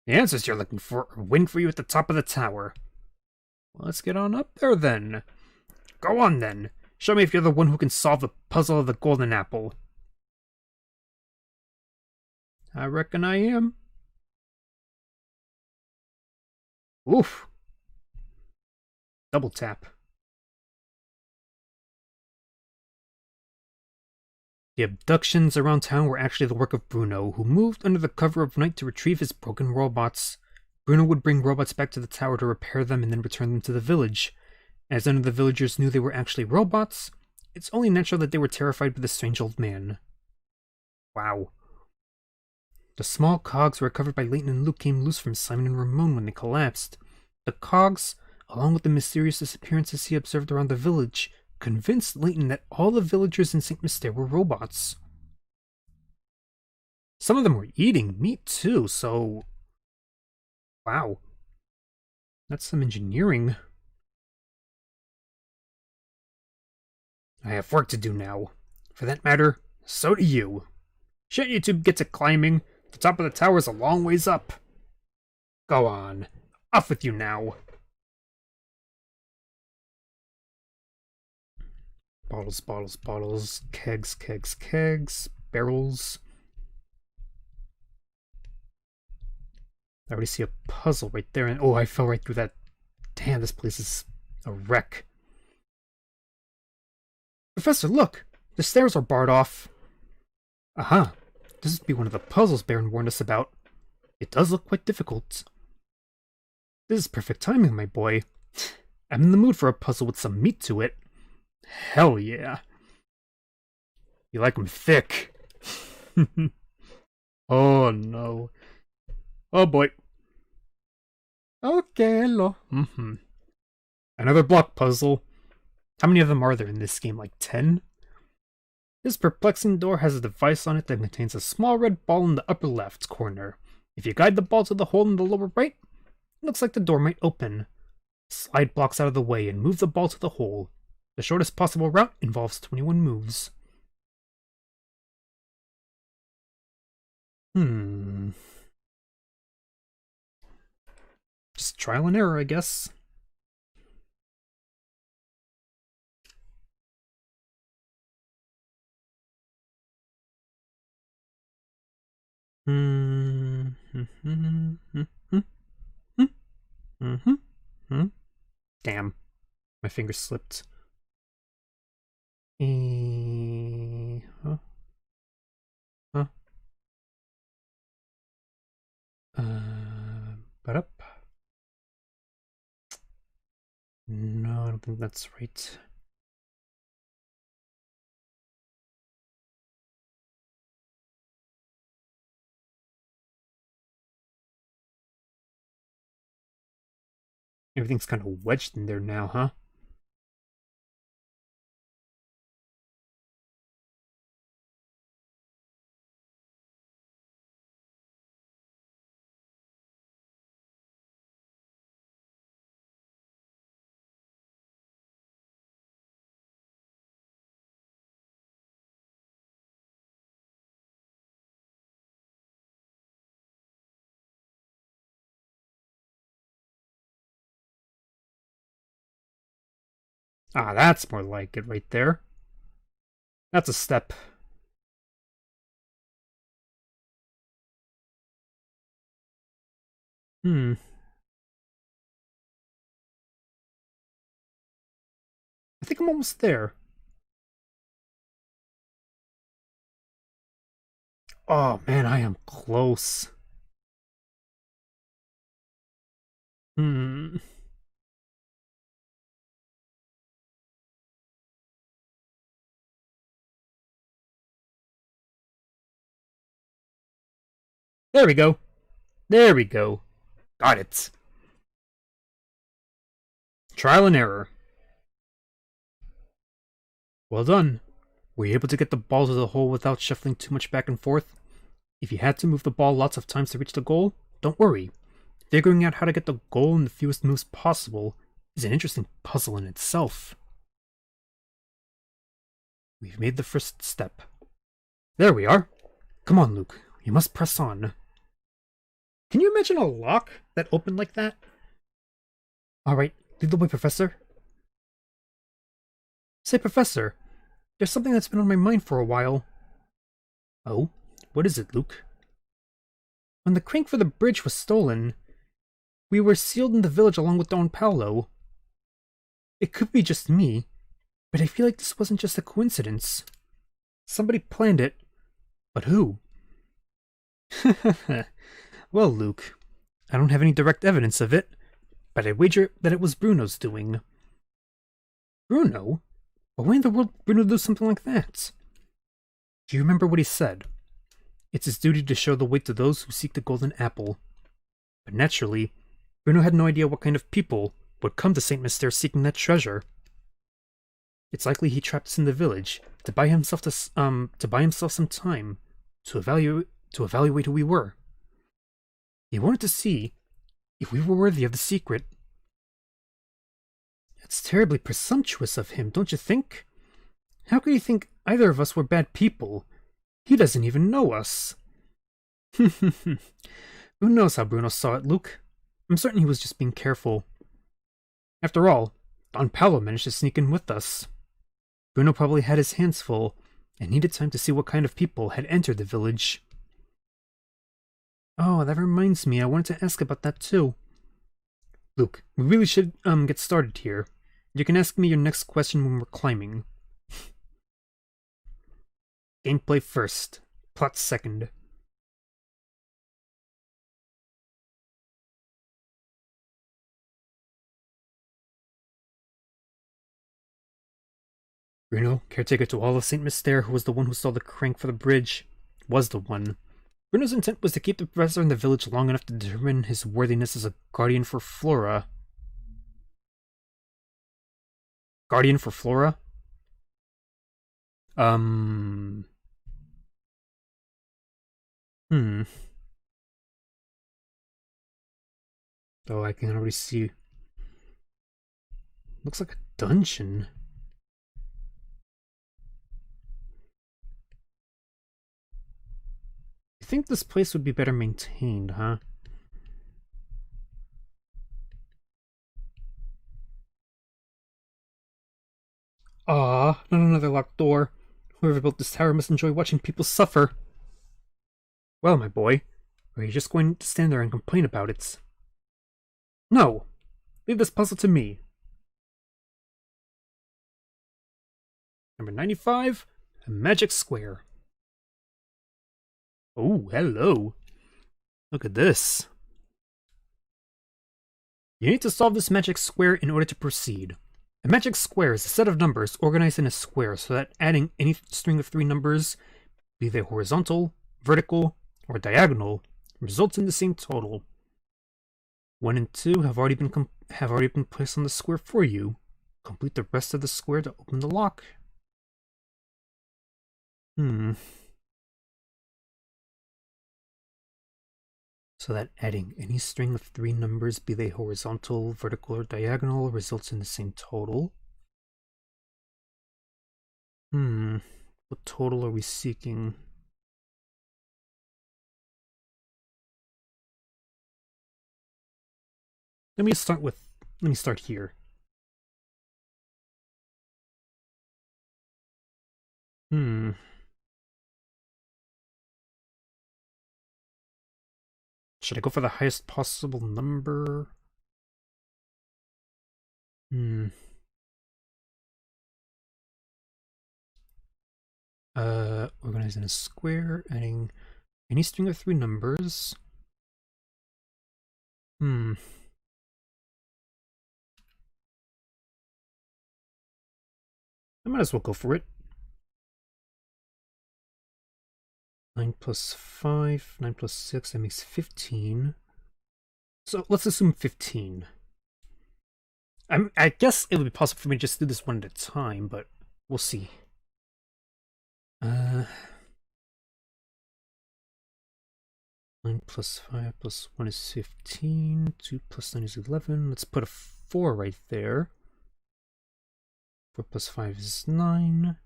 The answers you're looking for are waiting for you at the top of the tower. Well, let's get on up there then. Go on then. Show me if you're the one who can solve the puzzle of the golden apple. I reckon I am. Oof. Double tap. The abductions around town were actually the work of Bruno, who moved under the cover of night to retrieve his broken robots. Bruno would bring robots back to the tower to repair them and then return them to the village. As none of the villagers knew they were actually robots, it's only natural that they were terrified by the strange old man. Wow. The small cogs recovered by Layton and Luke came loose from Simon and Ramon when they collapsed. The cogs, along with the mysterious disappearances he observed around the village, convinced Layton that all the villagers in St. Mystere were robots. Some of them were eating meat too, so... Wow. That's some engineering. I have work to do now. For that matter, so do you. Shan't you two get to climbing? The top of the tower is a long ways up. Go on. Off with you now. Bottles, bottles, bottles. Kegs, kegs, kegs. Barrels. I already see a puzzle right there. And oh, I fell right through that Damn, this place is a wreck. Professor, look! The stairs are barred off. Aha! This must be one of the puzzles Baron warned us about. It does look quite difficult. This is perfect timing, my boy. I'm in the mood for a puzzle with some meat to it. Hell yeah. You like 'em thick. Oh no. Oh boy. Okay, hello. Another block puzzle. How many of them are there in this game? Like 10? This perplexing door has a device on it that contains a small red ball in the upper left corner. If you guide the ball to the hole in the lower right, it looks like the door might open. Slide blocks out of the way and move the ball to the hole. The shortest possible route involves 21 moves. Just trial and error, I guess. Damn. My finger slipped. But up. No, I don't think that's right. Everything's kind of wedged in there now, huh? Ah, that's more like it right there. That's a step. I think I'm almost there. Oh man, I am close. There we go. There we go. Got it. Trial and error. Well done. Were you able to get the ball to the hole without shuffling too much back and forth? If you had to move the ball lots of times to reach the goal, don't worry. Figuring out how to get the goal in the fewest moves possible is an interesting puzzle in itself. We've made the first step. There we are. Come on, Luke. You must press on. Can you imagine a lock that opened like that? Alright, lead the way, Professor. Say, Professor, there's something that's been on my mind for a while. Oh? What is it, Luke? When the crank for the bridge was stolen, we were sealed in the village along with Don Paolo. It could be just me, but I feel like this wasn't just a coincidence. Somebody planned it, but who? Well, Luke, I don't have any direct evidence of it, but I wager that it was Bruno's doing. Bruno? But why in the world would Bruno do something like that? Do you remember what he said? It's his duty to show the way to those who seek the golden apple. But naturally, Bruno had no idea what kind of people would come to St. Mystere seeking that treasure. It's likely he trapped us in the village to buy himself some time to evaluate who we were. He wanted to see if we were worthy of the secret. That's terribly presumptuous of him, don't you think? How could he think either of us were bad people? He doesn't even know us. Who knows how Bruno saw it, Luke? I'm certain he was just being careful. After all, Don Paolo managed to sneak in with us. Bruno probably had his hands full and needed time to see what kind of people had entered the village. Oh, that reminds me, I wanted to ask about that too. Luke, we really should get started here. You can ask me your next question when we're climbing. Gameplay first, plot second. Bruno, caretaker to all of St. Mystere, who was the one who saw the crank for the bridge, was the one. Bruno's intent was to keep the professor in the village long enough to determine his worthiness as a guardian for Flora. Guardian for Flora? Oh, I can already see. Looks like a dungeon. I think this place would be better maintained, huh? Ah, not another locked door. Whoever built this tower must enjoy watching people suffer. Well, my boy, are you just going to stand there and complain about it? No! Leave this puzzle to me. Number 95, a magic square. Oh, hello. Look at this. You need to solve this magic square in order to proceed. A magic square is a set of numbers organized in a square so that adding any string of 3 numbers, be they horizontal, vertical, or diagonal, results in the same total. 1 and 2 have already been placed on the square for you. Complete the rest of the square to open the lock. So that adding any string of 3 numbers, be they horizontal, vertical, or diagonal, results in the same total. What total are we seeking? Let me start here. Should I go for the highest possible number? Organizing a square, adding any string of 3 numbers. I might as well go for it. 9 plus 5, 9 plus 6, that makes 15. So let's assume 15. I guess it would be possible for me to just do this one at a time, but we'll see. 9 plus 5 plus 1 is 15. 2 plus 9 is 11. Let's put a 4 right there. 4 plus 5 is 9.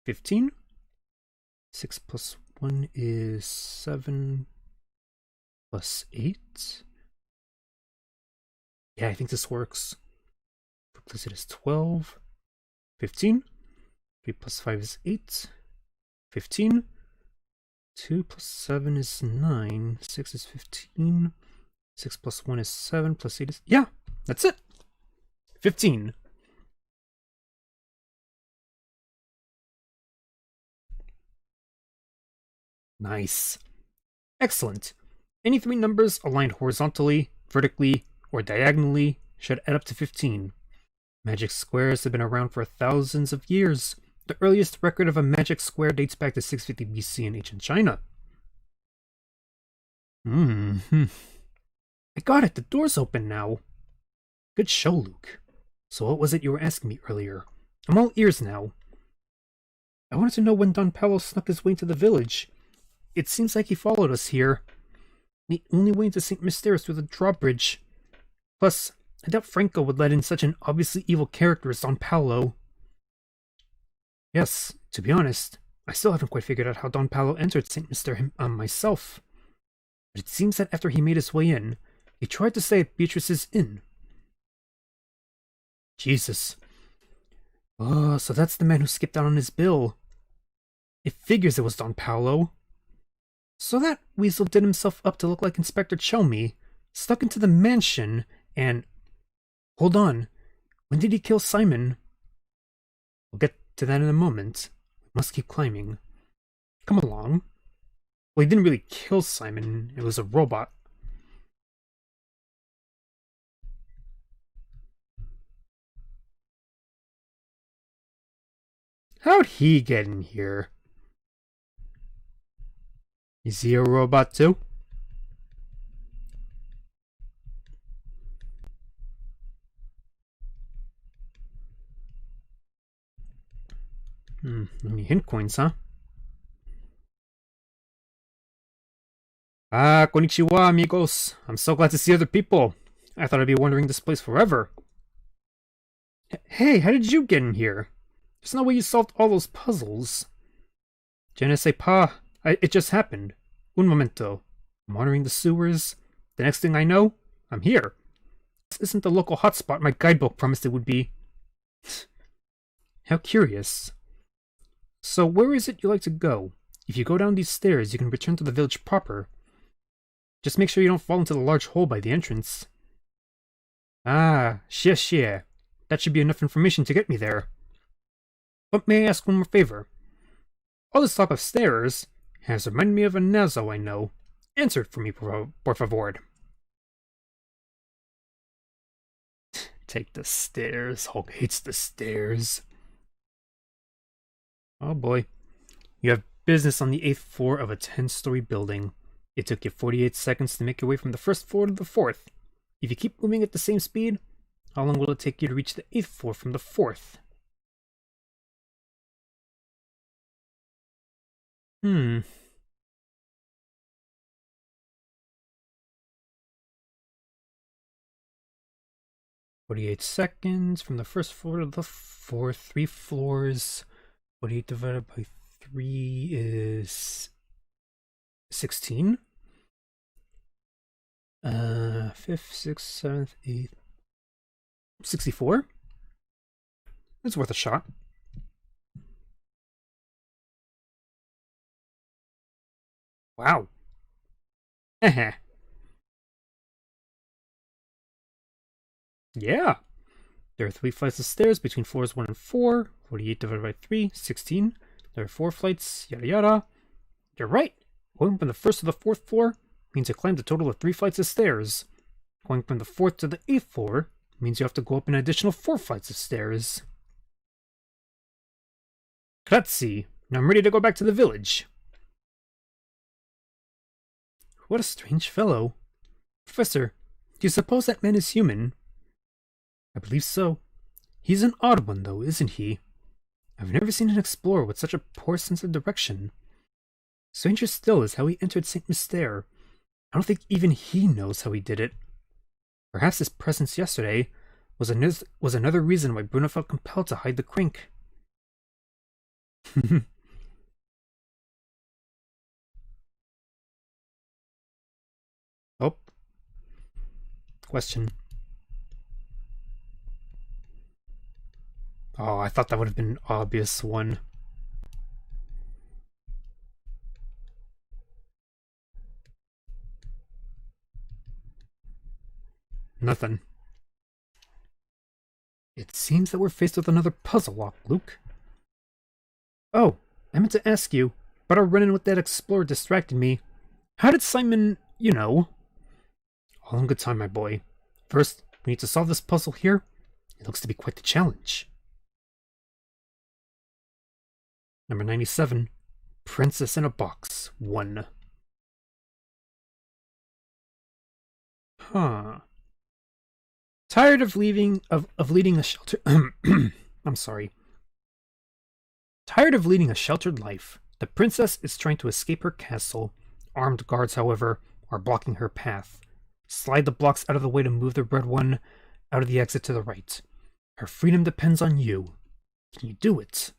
15. 6 plus 1 is 7. Plus 8. Yeah, I think this works. Replace it as 12. 15. 3 plus 5 is 8. 15. 2 plus 7 is 9. 6 is 15. 6 plus 1 is 7. Plus 8 is... Yeah, that's it. 15. Nice. Excellent. Any 3 numbers aligned horizontally, vertically, or diagonally should add up to 15. Magic squares have been around for thousands of years. The earliest record of a magic square dates back to 650 BC in ancient China. I got it, the door's open now. Good show, Luke. So what was it you were asking me earlier? I'm all ears now. I wanted to know when Don Paolo snuck his way into the village. It seems like he followed us here. The only way into St. Mystere is through the drawbridge. Plus, I doubt Franco would let in such an obviously evil character as Don Paolo. Yes, to be honest, I still haven't quite figured out how Don Paolo entered St. Mystere myself. But it seems that after he made his way in, he tried to stay at Beatrice's inn. Jesus. Oh, so that's the man who skipped out on his bill. It figures it was Don Paolo. So that weasel did himself up to look like Inspector Chelmy, stuck into the mansion, and... Hold on. When did he kill Simon? We'll get to that in a moment. We must keep climbing. Come along. Well, he didn't really kill Simon. It was a robot. How'd he get in here? Is he a robot too? Any hint coins, huh? Ah, konnichiwa, amigos. I'm so glad to see other people. I thought I'd be wandering this place forever. Hey, how did you get in here? There's no way you solved all those puzzles. Je ne sais pas. It just happened. Un momento. I'm wandering the sewers. The next thing I know, I'm here. This isn't the local hotspot my guidebook promised it would be. How curious. So where is it you like to go? If you go down these stairs, you can return to the village proper. Just make sure you don't fall into the large hole by the entrance. Ah, xie. That should be enough information to get me there. But may I ask one more favor? All this talk of stairs has reminded me of a Nazo I know. Answer it for me, por favor. Take the stairs. Hulk hates the stairs. Oh boy. You have business on the 8th floor of a 10-story building. It took you 48 seconds to make your way from the 1st floor to the 4th. If you keep moving at the same speed, how long will it take you to reach the 8th floor from the 4th? 48 seconds from the 1st floor to the 4th. 3 floors. 48 divided by 3 is 16. 5th, 6th, 7th, 8th, 64. It's worth a shot. Wow. Yeah. There are 3 flights of stairs between floors 1 and 4. 48 divided by 3, 16. There are 4 flights, yada yada. You're right. Going from the 1st to the 4th floor means you climbed a total of 3 flights of stairs. Going from the 4th to the 8th floor means you have to go up an additional 4 flights of stairs. Grazie. Now I'm ready to go back to the village. What a strange fellow. Professor, do you suppose that man is human? I believe so. He's an odd one, though, isn't he? I've never seen an explorer with such a poor sense of direction. Stranger still is how he entered St. Mystere. I don't think even he knows how he did it. Perhaps his presence yesterday was another reason why Bruno felt compelled to hide the crank. Oh. Question. Oh, I thought that would have been an obvious one. Nothing. It seems that we're faced with another puzzle lock, Luke. Oh, I meant to ask you, but our run-in with that explorer distracted me. How did Simon, All in good time, my boy. First, we need to solve this puzzle here. It looks to be quite the challenge. Number 97. Princess in a Box 1. Huh. Tired of leading a shelter I'm sorry. Tired of leading a sheltered life, the princess is trying to escape her castle. Armed guards, however, are blocking her path. Slide the blocks out of the way to move the red one out of the exit to the right. Her freedom depends on you. Can you do it?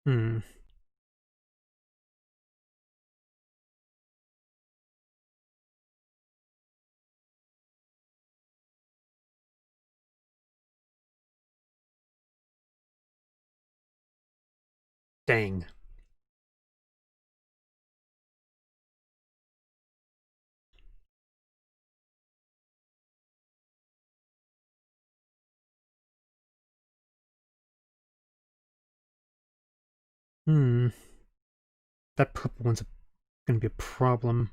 Hmm. Dang. Hmm. That purple one's gonna be a problem.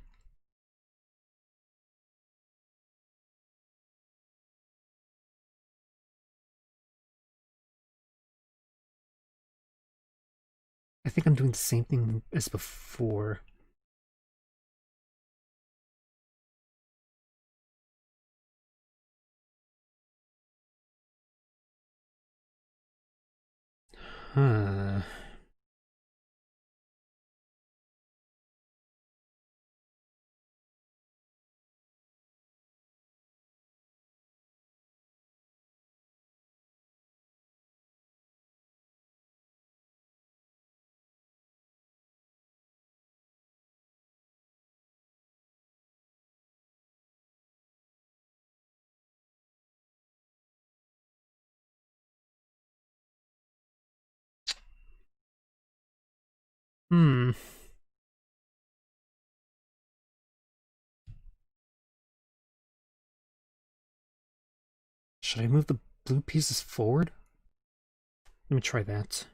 I think I'm doing the same thing as before. Huh. Hmm. Should I move the blue pieces forward? Let me try that.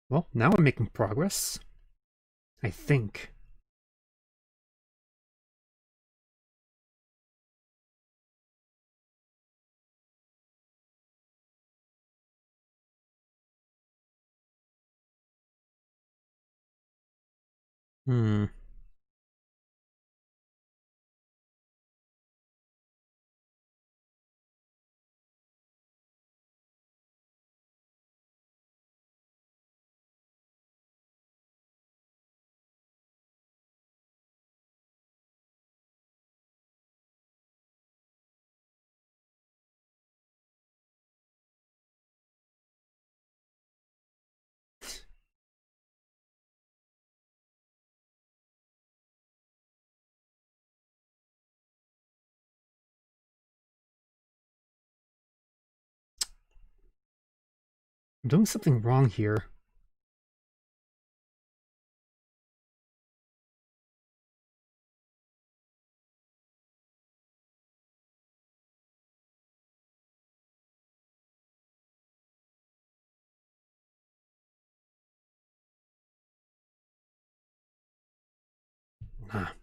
Well, now I'm making progress. I think. Hmm. I'm doing something wrong here. Ah.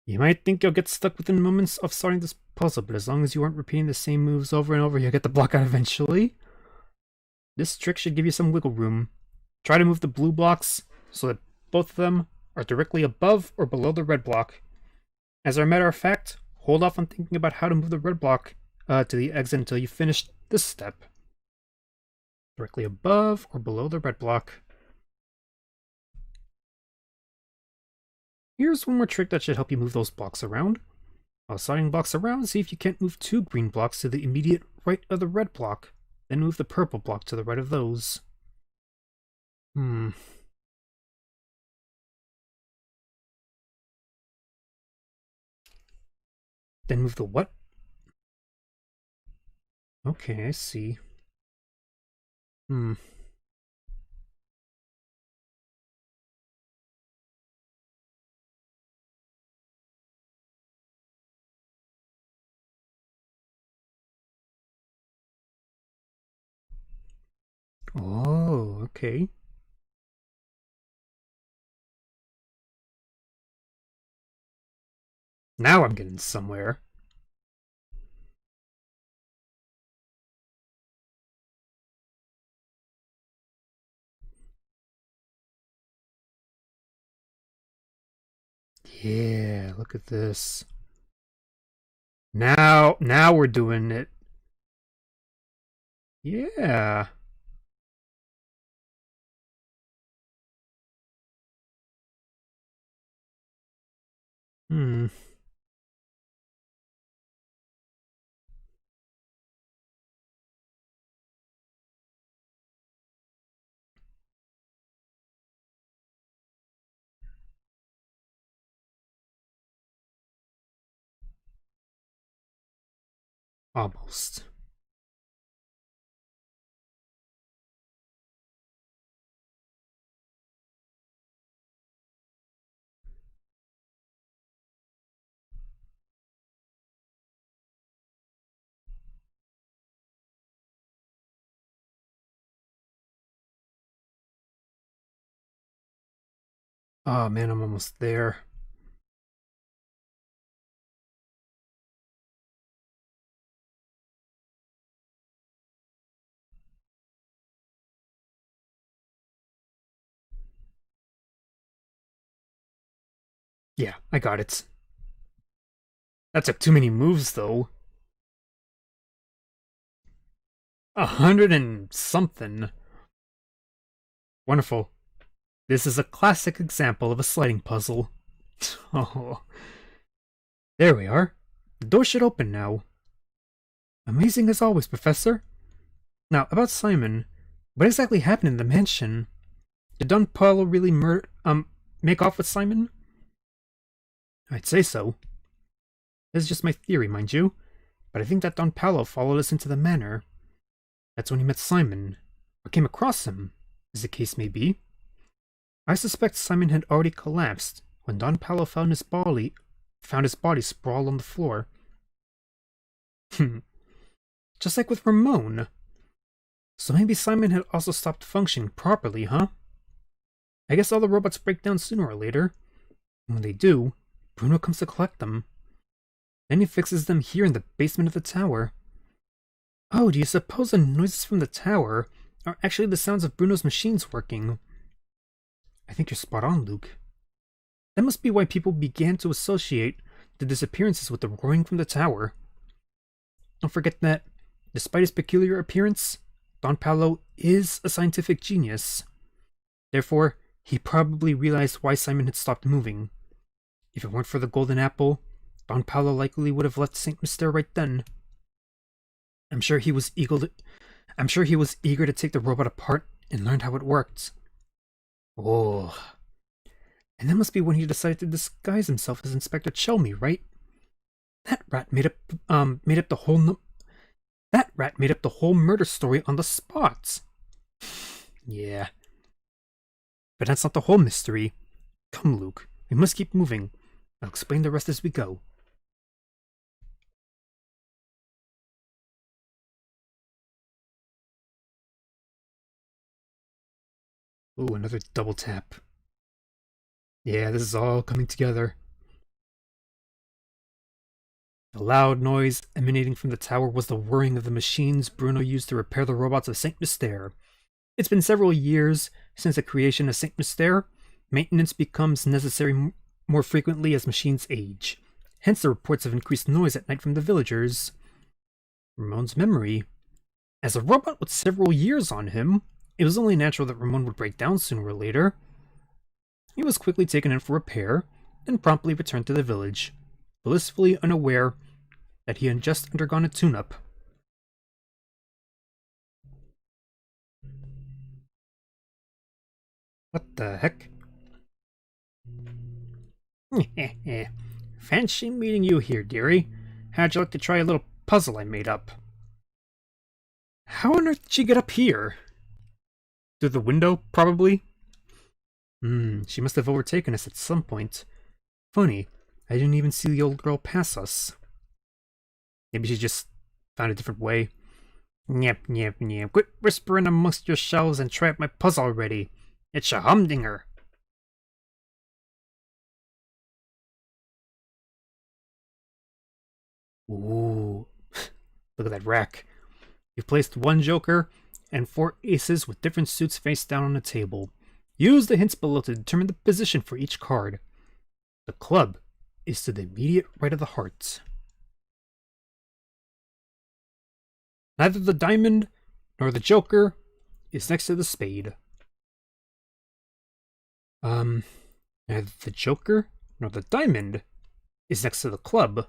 You might think you'll get stuck within moments of starting this puzzle, but as long as you aren't repeating the same moves over and over, you'll get the block out eventually. This trick should give you some wiggle room. Try to move the blue blocks so that both of them are directly above or below the red block. As a matter of fact, hold off on thinking about how to move the red block to the exit until you finish this step. Directly above or below the red block. Here's one more trick that should help you move those blocks around. While sliding blocks around, see if you can't move two green blocks to the immediate right of the red block. Then move the purple block to the right of those. Hmm. Then move the what? Okay, I see. Hmm. Oh, okay. Now I'm getting somewhere. Yeah, look at this. Now we're doing it. Yeah. Hmm. Almost. Oh man, I'm almost there. Yeah, I got it. That took too many moves, though. 100 and something. Wonderful. This is a classic example of a sliding puzzle. Oh, there we are. The door should open now. Amazing as always, Professor. Now, about Simon. What exactly happened in the mansion? Did Don Paulo really make off with Simon? I'd say so. This is just my theory, mind you. But I think that Don Paulo followed us into the manor. That's when he met Simon, or came across him, as the case may be. I suspect Simon had already collapsed when Don Paulo found his body sprawled on the floor. Just like with Ramon. So maybe Simon had also stopped functioning properly, huh? I guess all the robots break down sooner or later. And when they do, Bruno comes to collect them. Then he fixes them here in the basement of the tower. Oh, do you suppose the noises from the tower are actually the sounds of Bruno's machines working? I think you're spot on, Luke. That must be why people began to associate the disappearances with the roaring from the tower. Don't forget that, despite his peculiar appearance, Don Paulo is a scientific genius. Therefore, he probably realized why Simon had stopped moving. If it weren't for the golden apple, Don Paulo likely would have left St. Mystere right then. I'm sure he was eager to take the robot apart and learn how it worked. Oh. And that must be when he decided to disguise himself as Inspector Chelmy, right? That rat made up the whole murder story on the spot. Yeah. But that's not the whole mystery. Come, Luke. We must keep moving. I'll explain the rest as we go. Ooh, another double tap. Yeah, this is all coming together. The loud noise emanating from the tower was the whirring of the machines Bruno used to repair the robots of St. Mystere. It's been several years since the creation of St. Mystere. Maintenance becomes necessary more frequently as machines age. Hence the reports of increased noise at night from the villagers. Ramon's memory. As a robot with several years on him, it was only natural that Ramon would break down sooner or later. He was quickly taken in for repair, and promptly returned to the village, blissfully unaware that he had just undergone a tune-up. What the heck? Fancy meeting you here, dearie. How'd you like to try a little puzzle I made up? How on earth did she get up here? Through the window, probably? She must have overtaken us at some point. Funny, I didn't even see the old girl pass us. Maybe she just found a different way. Nyep, nyep, nyep. Quit whispering amongst yourselves and try out my puzzle already. It's a humdinger. Ooh. Look at that rack. You've placed one joker and 4 aces with different suits face down on a table. Use the hints below to determine the position for each card. The club is to the immediate right of the heart. Neither the diamond nor the joker is next to the spade. Neither the joker nor the diamond is next to the club.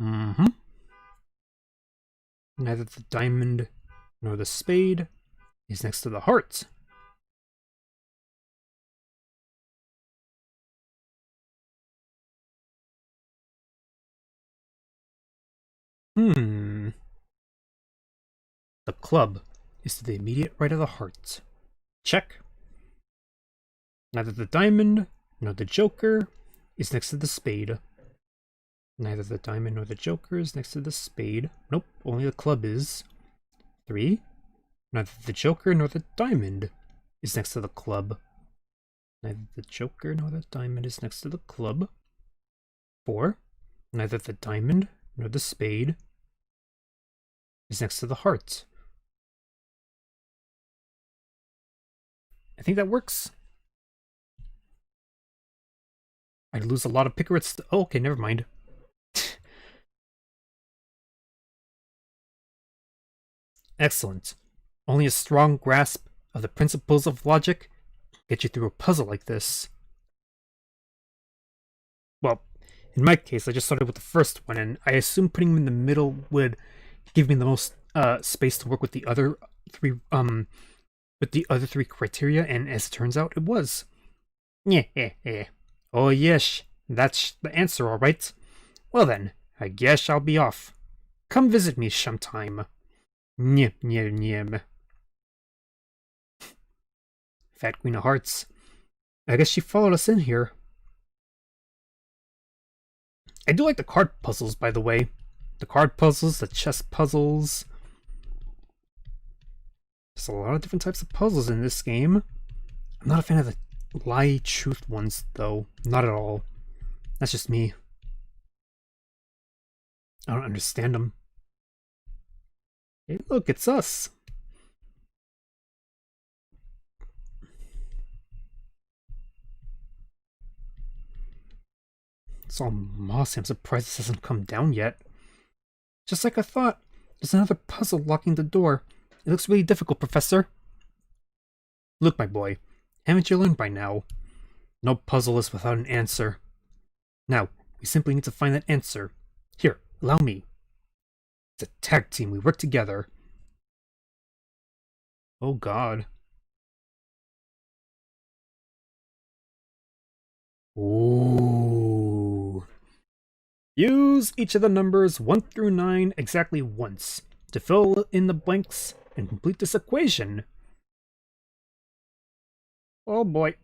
Mm-hmm. Neither the diamond nor the spade is next to the heart. The club is to the immediate right of the heart. Check. Neither the diamond nor the joker is next to the spade. Neither the diamond nor the joker is next to the spade. Nope, only the club is. 3. Neither the joker nor the diamond is next to the club. Neither the joker nor the diamond is next to the club. 4. Neither the diamond nor the spade is next to the heart. I think that works. I'd lose a lot of pickets. Oh, okay, never mind. Excellent. Only a strong grasp of the principles of logic can get you through a puzzle like this. Well, in my case, I just started with the first one, and I assumed putting them in the middle would give me the most space to work with the other three criteria, and as it turns out, it was. Yeah. Oh yes, that's the answer, all right. Well then, I guess I'll be off. Come visit me sometime. Nyeh. Fat Queen of Hearts. I guess she followed us in here. I do like the card puzzles, by the way. The card puzzles, the chess puzzles. There's a lot of different types of puzzles in this game. I'm not a fan of the lie truth ones, though. Not at all. That's just me. I don't understand them. Hey, look, it's us. It's all mossy. I'm surprised this hasn't come down yet. Just like I thought. There's another puzzle locking the door. It looks really difficult, Professor. Look, my boy. Haven't you learned by now? No puzzle is without an answer. Now, we simply need to find that answer. Here, allow me. It's a tag team. We work together. Oh, God. Ooh. Use each of the numbers 1 through 9 exactly once to fill in the blanks and complete this equation. Oh boy.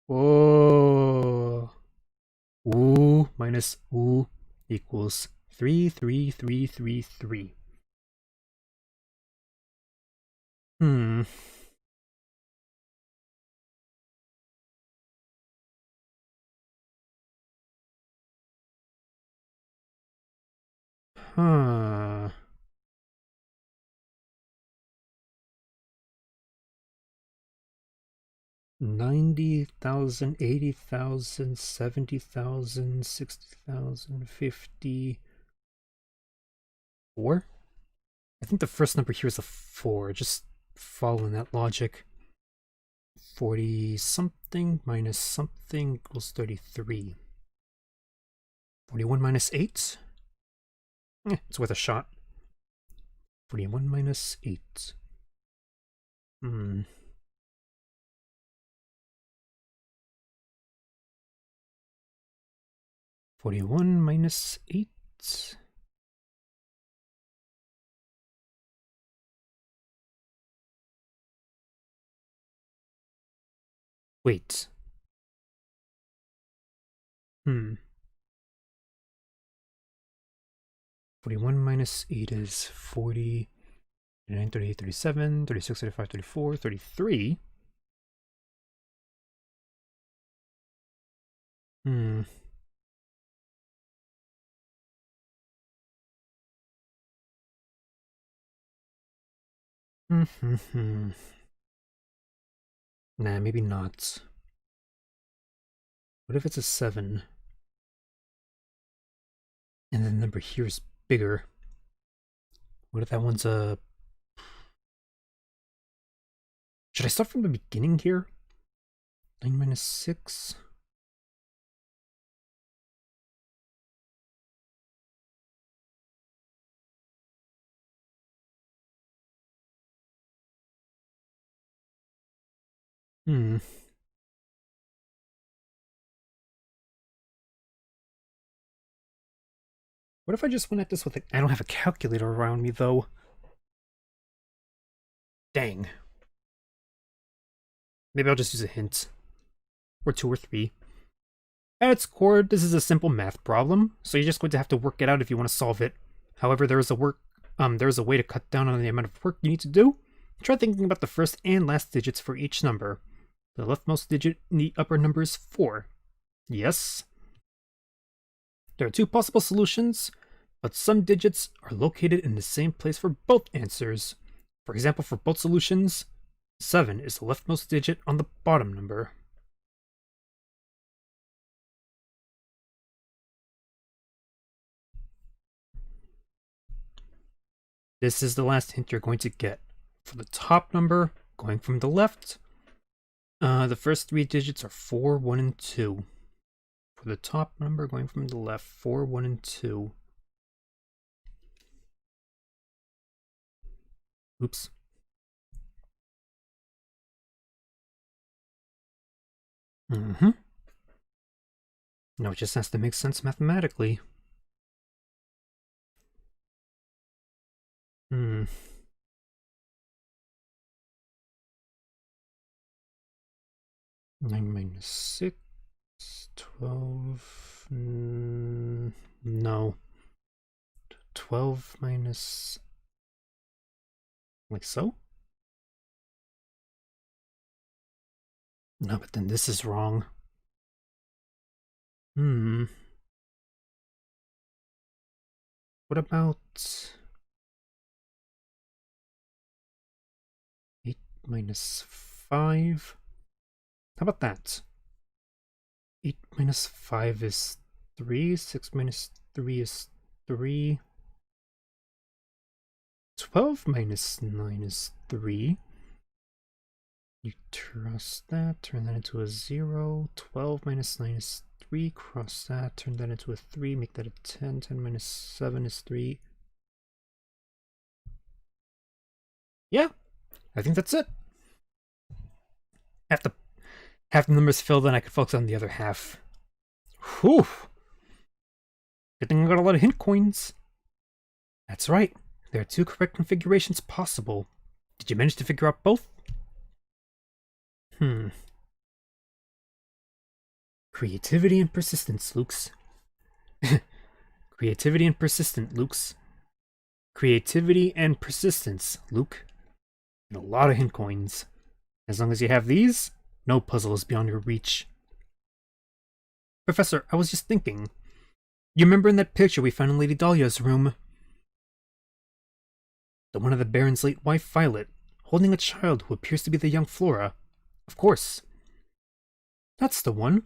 Oh. Ooh minus ooh equals 33333. Hmm. Huh. 90,000, 80,000, 70,000, 60,000, 54? I think the first number here is a 4. Just following that logic. 40 something minus something equals 33. 41 minus 8? It's worth a shot. 41 minus 8. 41 minus 8. Wait. 41 minus 8 is 40, 39, 38, 37, 36, 35, 34, 33. Nah, maybe not. What if it's a 7? And the number here is bigger. What if that one's a... Should I start from the beginning here? 9 minus 6? Hmm. What if I just went at this with I don't have a calculator around me, though. Dang. Maybe I'll just use a hint. Or 2 or 3. At its core, this is a simple math problem, so you're just going to have to work it out if you want to solve it. However, there is a way to cut down on the amount of work you need to do. Try thinking about the first and last digits for each number. The leftmost digit in the upper number is 4. Yes. There are 2 possible solutions, but some digits are located in the same place for both answers. For example, for both solutions, 7 is the leftmost digit on the bottom number. This is the last hint you're going to get. For the top number, going from the left, the first 3 digits are 4, 1, and 2. For the top number, going from the left, 4, 1, and 2. Oops. Mm-hmm. No, it just has to make sense mathematically. Hmm. 9 minus 6, 12. No. 12 minus... like so? No, but then this is wrong. What about 8 minus 5? How about that? 8 minus 5 is 3, 6 minus 3 is 3. 12 minus 9 is 3. You cross that, turn that into a 0. 12 minus 9 is 3, cross that, turn that into a 3, make that a 10. 10 minus 7 is 3. Yeah, I think that's it. After half the numbers filled, then I could focus on the other half. Whew! Good thing I got a lot of hint coins. That's right. There are 2 correct configurations possible. Did you manage to figure out both? Creativity and persistence, Lukes. Creativity and persistent, Lukes. Creativity and persistence, Luke. And a lot of hint coins. As long as you have these, no puzzle is beyond your reach. Professor, I was just thinking. You remember in that picture we found in Lady Dahlia's room? The one of the Baron's late wife, Violet, holding a child who appears to be the young Flora. Of course. That's the one.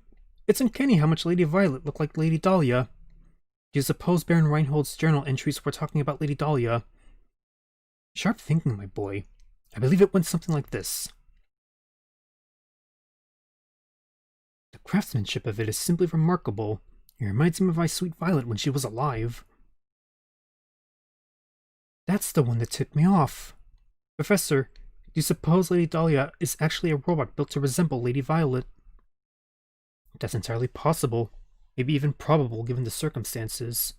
It's uncanny how much Lady Violet looked like Lady Dahlia. Do you suppose Baron Reinhold's journal entries were talking about Lady Dahlia? Sharp thinking, my boy. I believe it went something like this. The craftsmanship of it is simply remarkable. It reminds me of my sweet Violet when she was alive. That's the one that tipped me off. Professor, do you suppose Lady Dahlia is actually a robot built to resemble Lady Violet? That's entirely possible, maybe even probable given the circumstances.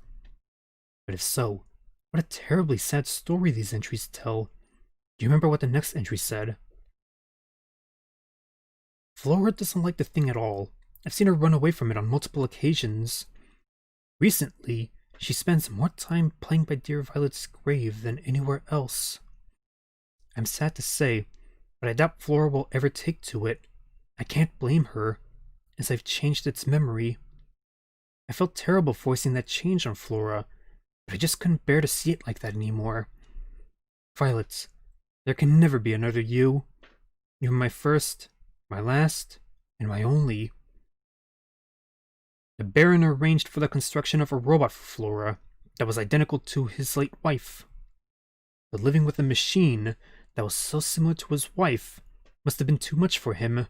But if so, what a terribly sad story these entries tell. Do you remember what the next entry said? Flora doesn't like the thing at all. I've seen her run away from it on multiple occasions. Recently, she spends more time playing by dear Violet's grave than anywhere else. I'm sad to say, but I doubt Flora will ever take to it. I can't blame her, as I've changed its memory. I felt terrible forcing that change on Flora, but I just couldn't bear to see it like that anymore. Violet, there can never be another you. You were my first My last and my only. The Baron arranged for the construction of a robot for Flora that was identical to his late wife. But living with a machine that was so similar to his wife must have been too much for him.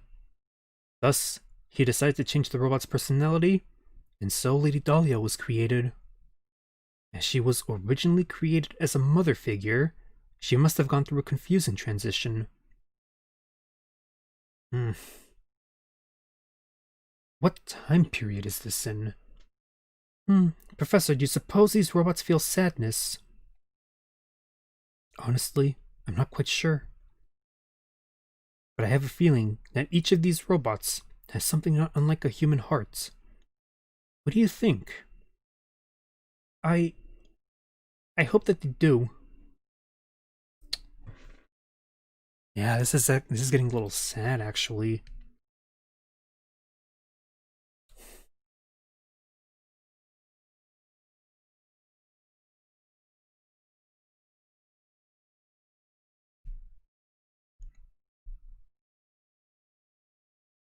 Thus, he decided to change the robot's personality, and so Lady Dahlia was created. As she was originally created as a mother figure, she must have gone through a confusing transition. What time period is this in? Professor, do you suppose these robots feel sadness? Honestly, I'm not quite sure. But I have a feeling that each of these robots has something not unlike a human heart. What do you think? I hope that they do. Yeah, this is getting a little sad, actually.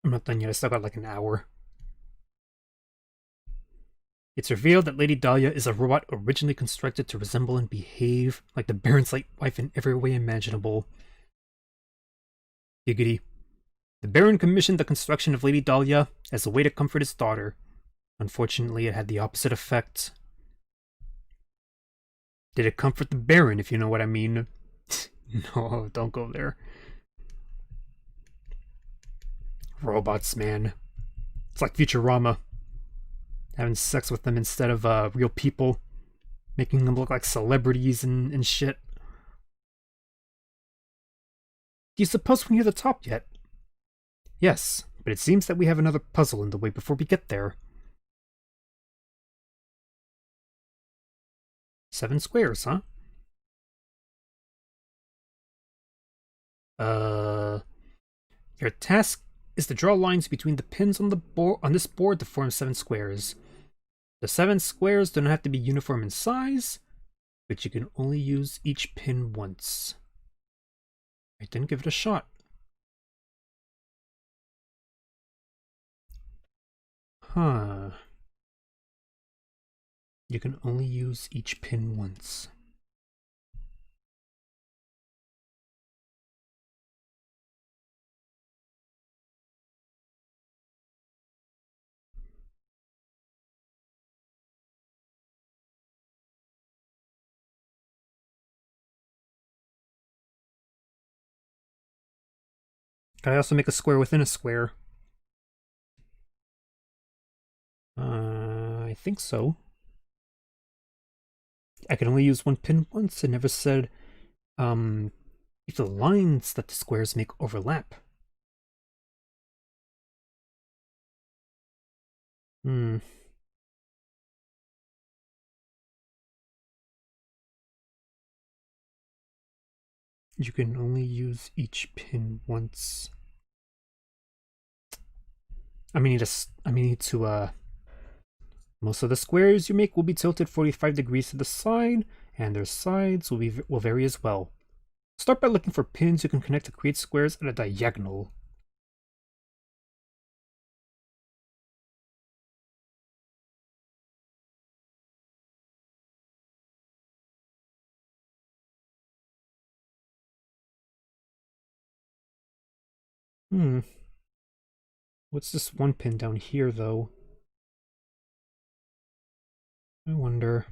I'm not done yet. I still got like an hour. It's revealed that Lady Dahlia is a robot originally constructed to resemble and behave like the Baron's late wife in every way imaginable. Giggity. The Baron commissioned the construction of Lady Dahlia as a way to comfort his daughter. Unfortunately, it had the opposite effect. Did it comfort the Baron, if you know what I mean? No, don't go there. Robots, man. It's like Futurama. Having sex with them instead of real people. Making them look like celebrities and shit. Do you suppose we're near the top yet? Yes, but it seems that we have another puzzle in the way before we get there. 7 squares, huh? Your task is to draw lines between the pins on the board on this board to form 7 squares. The 7 squares do not have to be uniform in size, but you can only use each pin once. I didn't give it a shot. Huh. You can only use each pin once. Can I also make a square within a square? I think so. I can only use one pin once. It never said, if the lines that the squares make overlap. You can only use each pin once. Most of the squares you make will be tilted 45 degrees to the side, and their sides will vary as well. Start by looking for pins you can connect to create squares at a diagonal. What's this one pin down here, though? I wonder.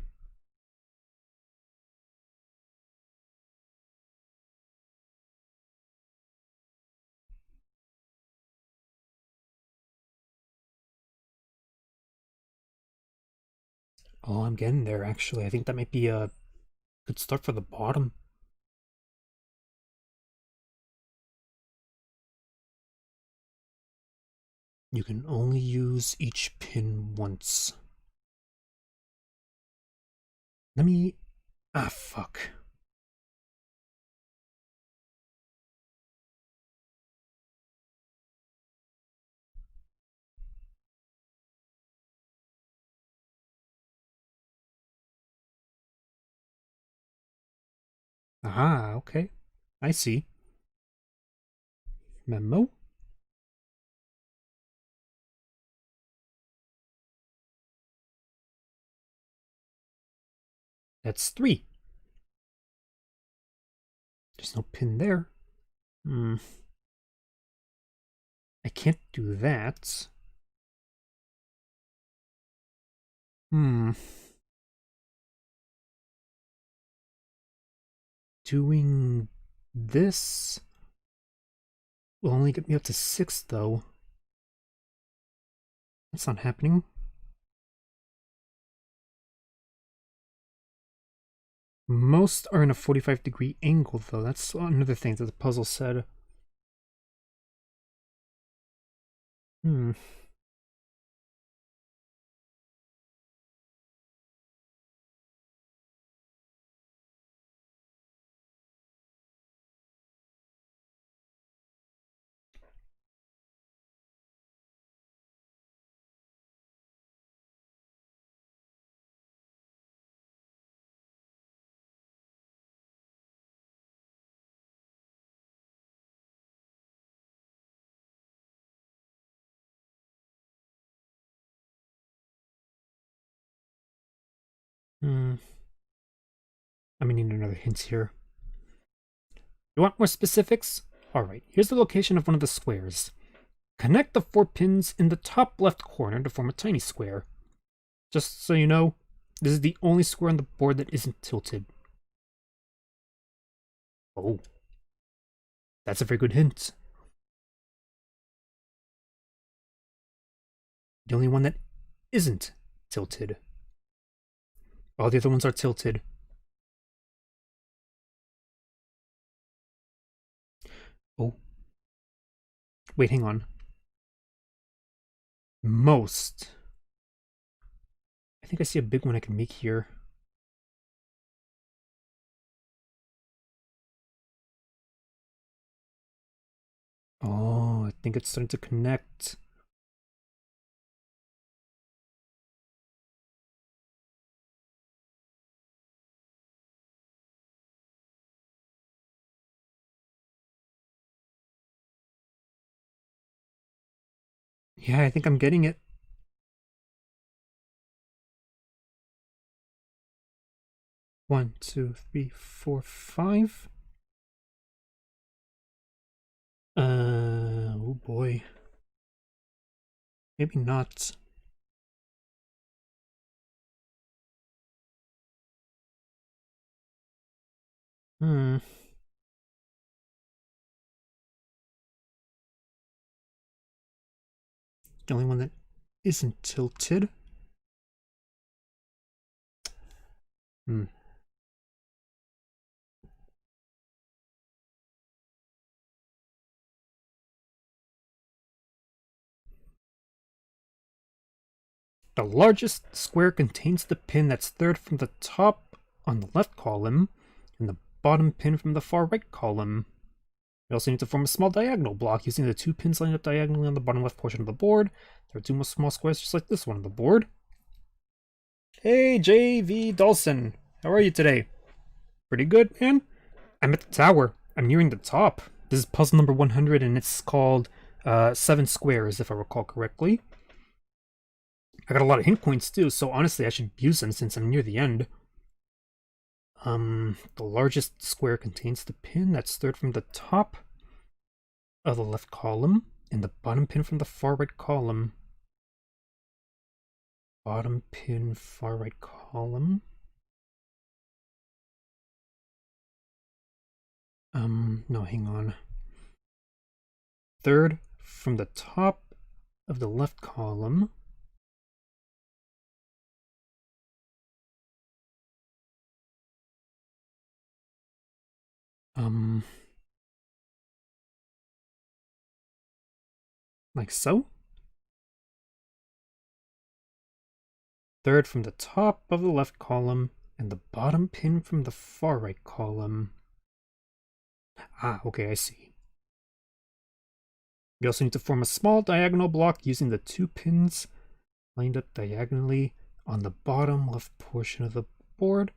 Oh, I'm getting there, actually. I think that might be a good start for the bottom. You can only use each pin once. Let me... Ah, fuck. Aha, okay. I see. Memo? That's 3. There's no pin there. I can't do that. Doing this will only get me up to 6, though. That's not happening. Most are in a 45-degree angle, though. That's another thing that the puzzle said. I'm gonna need another hint here. You want more specifics? Alright, here's the location of one of the squares. Connect the 4 pins in the top left corner to form a tiny square. Just so you know, this is the only square on the board that isn't tilted. Oh. That's a very good hint. The only one that isn't tilted. All the other ones are tilted. Oh. Wait, hang on. Most. I think I see a big one I can make here. Oh, I think it's starting to connect. Yeah, I think I'm getting it. One, two, three, four, 5. Oh boy. Maybe not. The only one that isn't tilted. The largest square contains the pin that's third from the top on the left column, and the bottom pin from the far right column. We also need to form a small diagonal block using the 2 pins lined up diagonally on the bottom left portion of the board. There are 2 more small squares just like this one on the board. Hey, J.V. Dawson. How are you today? Pretty good, man? I'm at the tower. I'm nearing the top. This is puzzle number 100, and it's called 7 squares, if I recall correctly. I got a lot of hint points too, so honestly I should use them since I'm near the end. The largest square contains the pin that's third from the top of the left column, and the bottom pin from the far right column. Bottom pin, far right column. No, hang on. Third from the top of the left column. Like so. Third from the top of the left column, and the bottom pin from the far right column. Ah, okay, I see. We also need to form a small diagonal block using the 2 pins lined up diagonally on the bottom left portion of the board.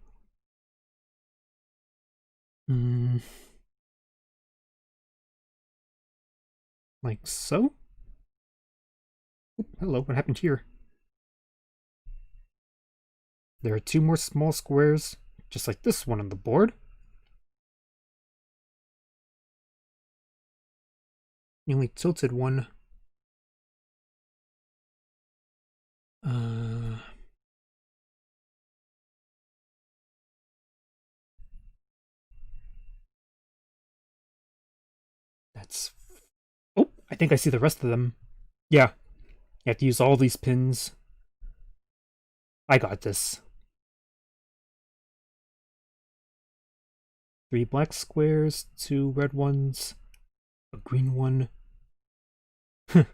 Like so. Oop, hello, what happened here? There are 2 more small squares just like this one on the board. The only tilted one. That's... Oh, I think I see the rest of them. Yeah, you have to use all these pins. I got this. 3 black squares, 2 red ones, a green one. This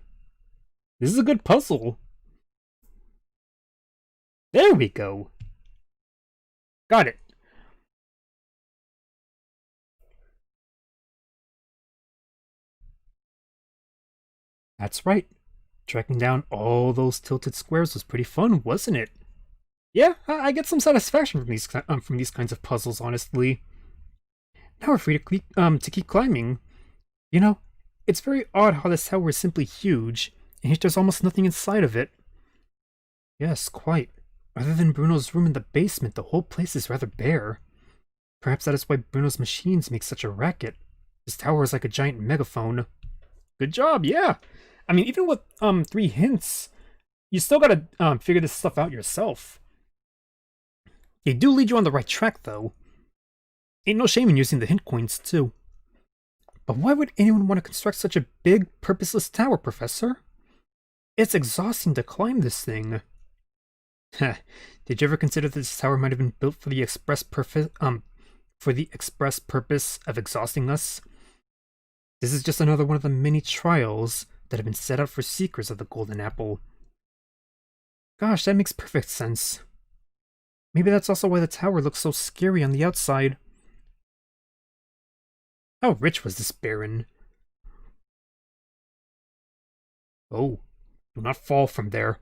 is a good puzzle. There we go. Got it. That's right. Tracking down all those tilted squares was pretty fun, wasn't it? Yeah, I get some satisfaction from these kinds of puzzles, honestly. Now we're free to keep climbing. You know, it's very odd how this tower is simply huge, and yet there's almost nothing inside of it. Yes, quite. Other than Bruno's room in the basement, the whole place is rather bare. Perhaps that is why Bruno's machines make such a racket. This tower is like a giant megaphone. Good job, yeah! I mean, even with 3 hints, you still gotta figure this stuff out yourself. They do lead you on the right track, though. Ain't no shame in using the hint coins, too. But why would anyone want to construct such a big, purposeless tower, Professor? It's exhausting to climb this thing. Did you ever consider that this tower might have been built for the express purpose of exhausting us? This is just another one of the many trials that have been set out for seekers of the Golden Apple. Gosh, that makes perfect sense. Maybe that's also why the tower looks so scary on the outside. How rich was this Baron? Oh, do not fall from there.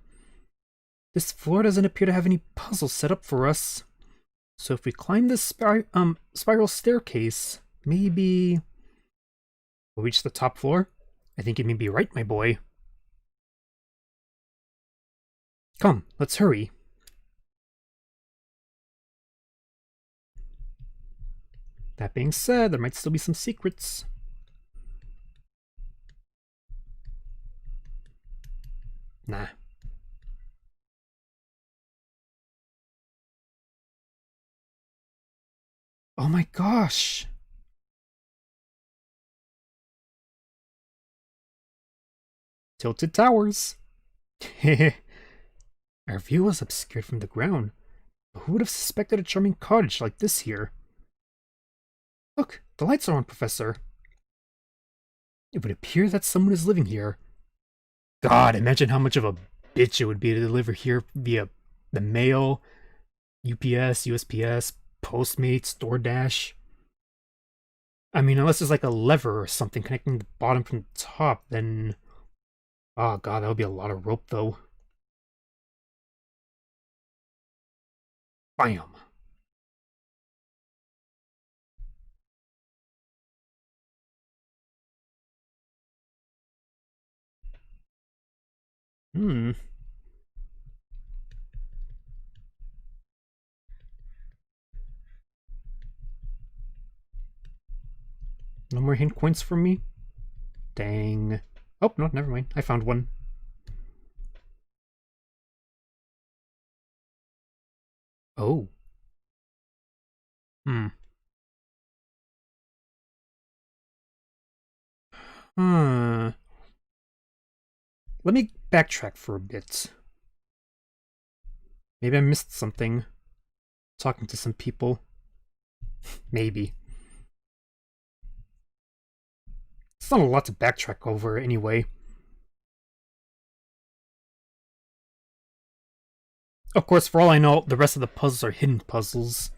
This floor doesn't appear to have any puzzles set up for us. So if we climb this spiral staircase, maybe we'll reach the top floor? I think you may be right, my boy. Come, let's hurry. That being said, there might still be some secrets. Nah. Oh my gosh! Tilted towers. Our view was obscured from the ground, but who would have suspected a charming cottage like this here? Look, the lights are on, Professor. It would appear that someone is living here. God, imagine how much of a bitch it would be to deliver here via the mail, UPS, USPS, Postmates, DoorDash. I mean, unless there's like a lever or something connecting the bottom from the top, then... Oh god, that would be a lot of rope, though. Bam! No more hint coins for me? Dang. Oh, no, never mind. I found one. Oh. Let me backtrack for a bit. Maybe I missed something. Talking to some people. Maybe. It's not a lot to backtrack over anyway. Of course, for all I know, the rest of the puzzles are hidden puzzles.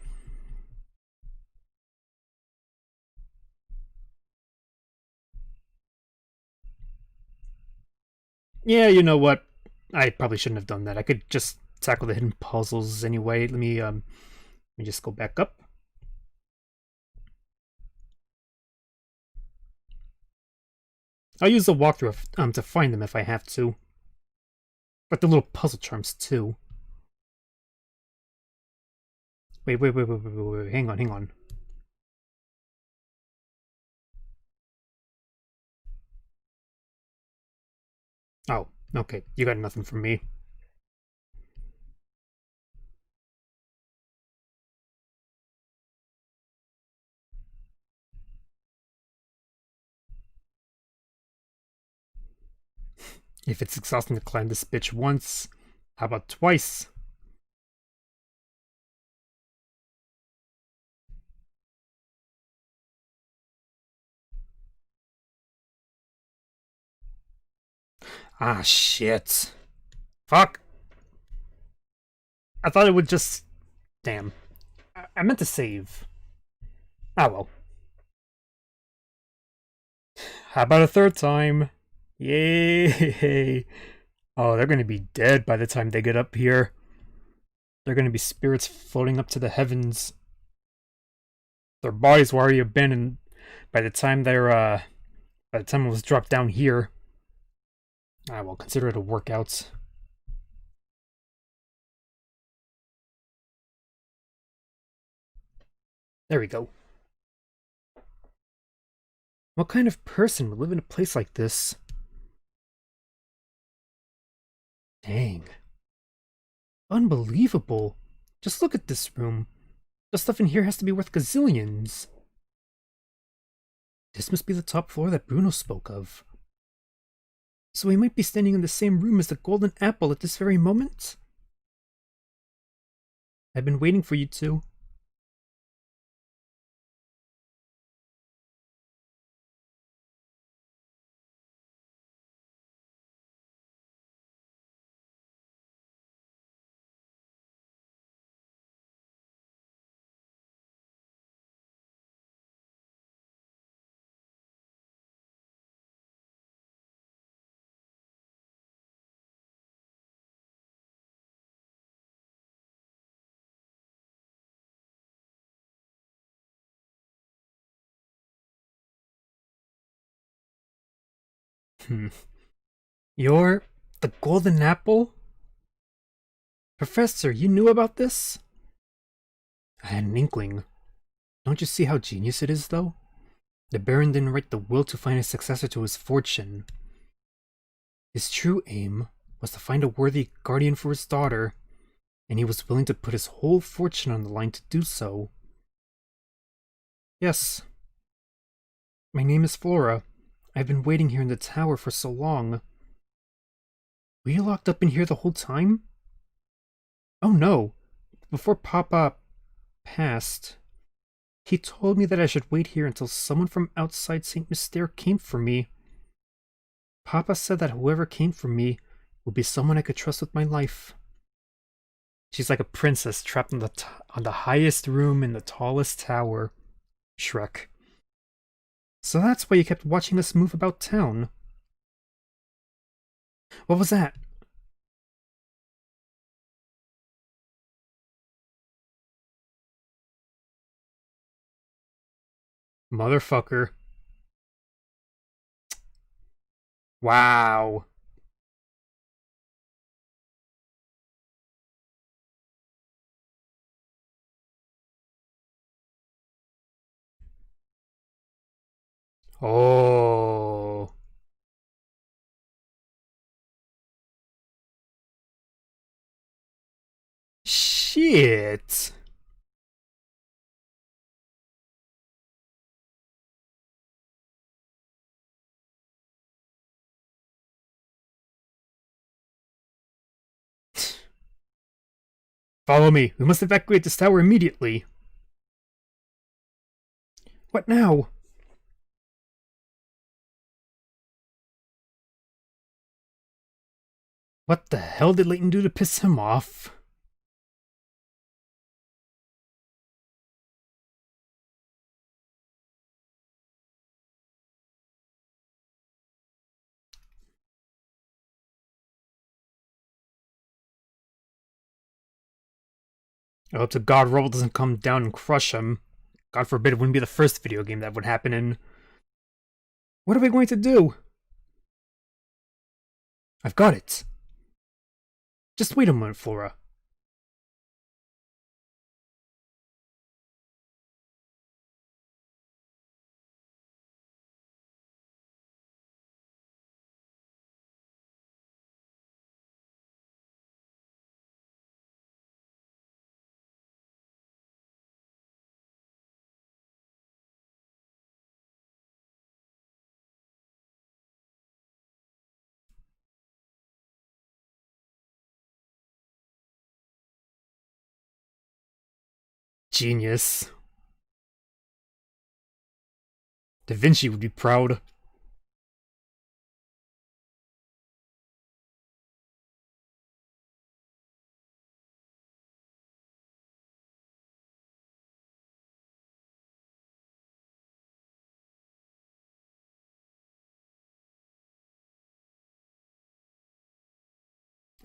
Yeah, you know what? I probably shouldn't have done that. I could just tackle the hidden puzzles anyway. Let me just go back up. I'll use the walkthrough to find them if I have to. Like the little puzzle charms too. Wait, hang on. Oh, okay, you got nothing from me. If it's exhausting to climb this bitch once, how about twice? Ah, shit. Fuck. I thought it would just... Damn. I meant to save. Ah, well. How about a third time? Yay! Oh, they're gonna be dead by the time they get up here. They're gonna be spirits floating up to the heavens. Their bodies were already abandoned by the time by the time it was dropped down here. I will consider it a workout. There we go. What kind of person would live in a place like this? Dang. Unbelievable. Just look at this room. The stuff in here has to be worth gazillions. This must be the top floor that Bruno spoke of. So we might be standing in the same room as the Golden Apple at this very moment? I've been waiting for you two. You're the Golden Apple? Professor, you knew about this? I had an inkling. Don't you see how genius it is, though? The Baron didn't write the will to find a successor to his fortune. His true aim was to find a worthy guardian for his daughter, and he was willing to put his whole fortune on the line to do so. Yes. My name is Flora. I've been waiting here in the tower for so long. Were you locked up in here the whole time? Oh no. Before Papa passed, he told me that I should wait here until someone from outside St. Mystere came for me. Papa said that whoever came for me would be someone I could trust with my life. She's like a princess trapped on the highest room in the tallest tower. Shrek. So that's why you kept watching us move about town. What was that? Motherfucker. Wow. Oh. Shit. Follow me. We must evacuate this tower immediately. What now? What the hell did Layton do to piss him off? I hope to God Rubble doesn't come down and crush him. God forbid it wouldn't be the first video game that would happen in. What are we going to do? I've got it. Just wait a moment, Flora. Genius. Da Vinci would be proud.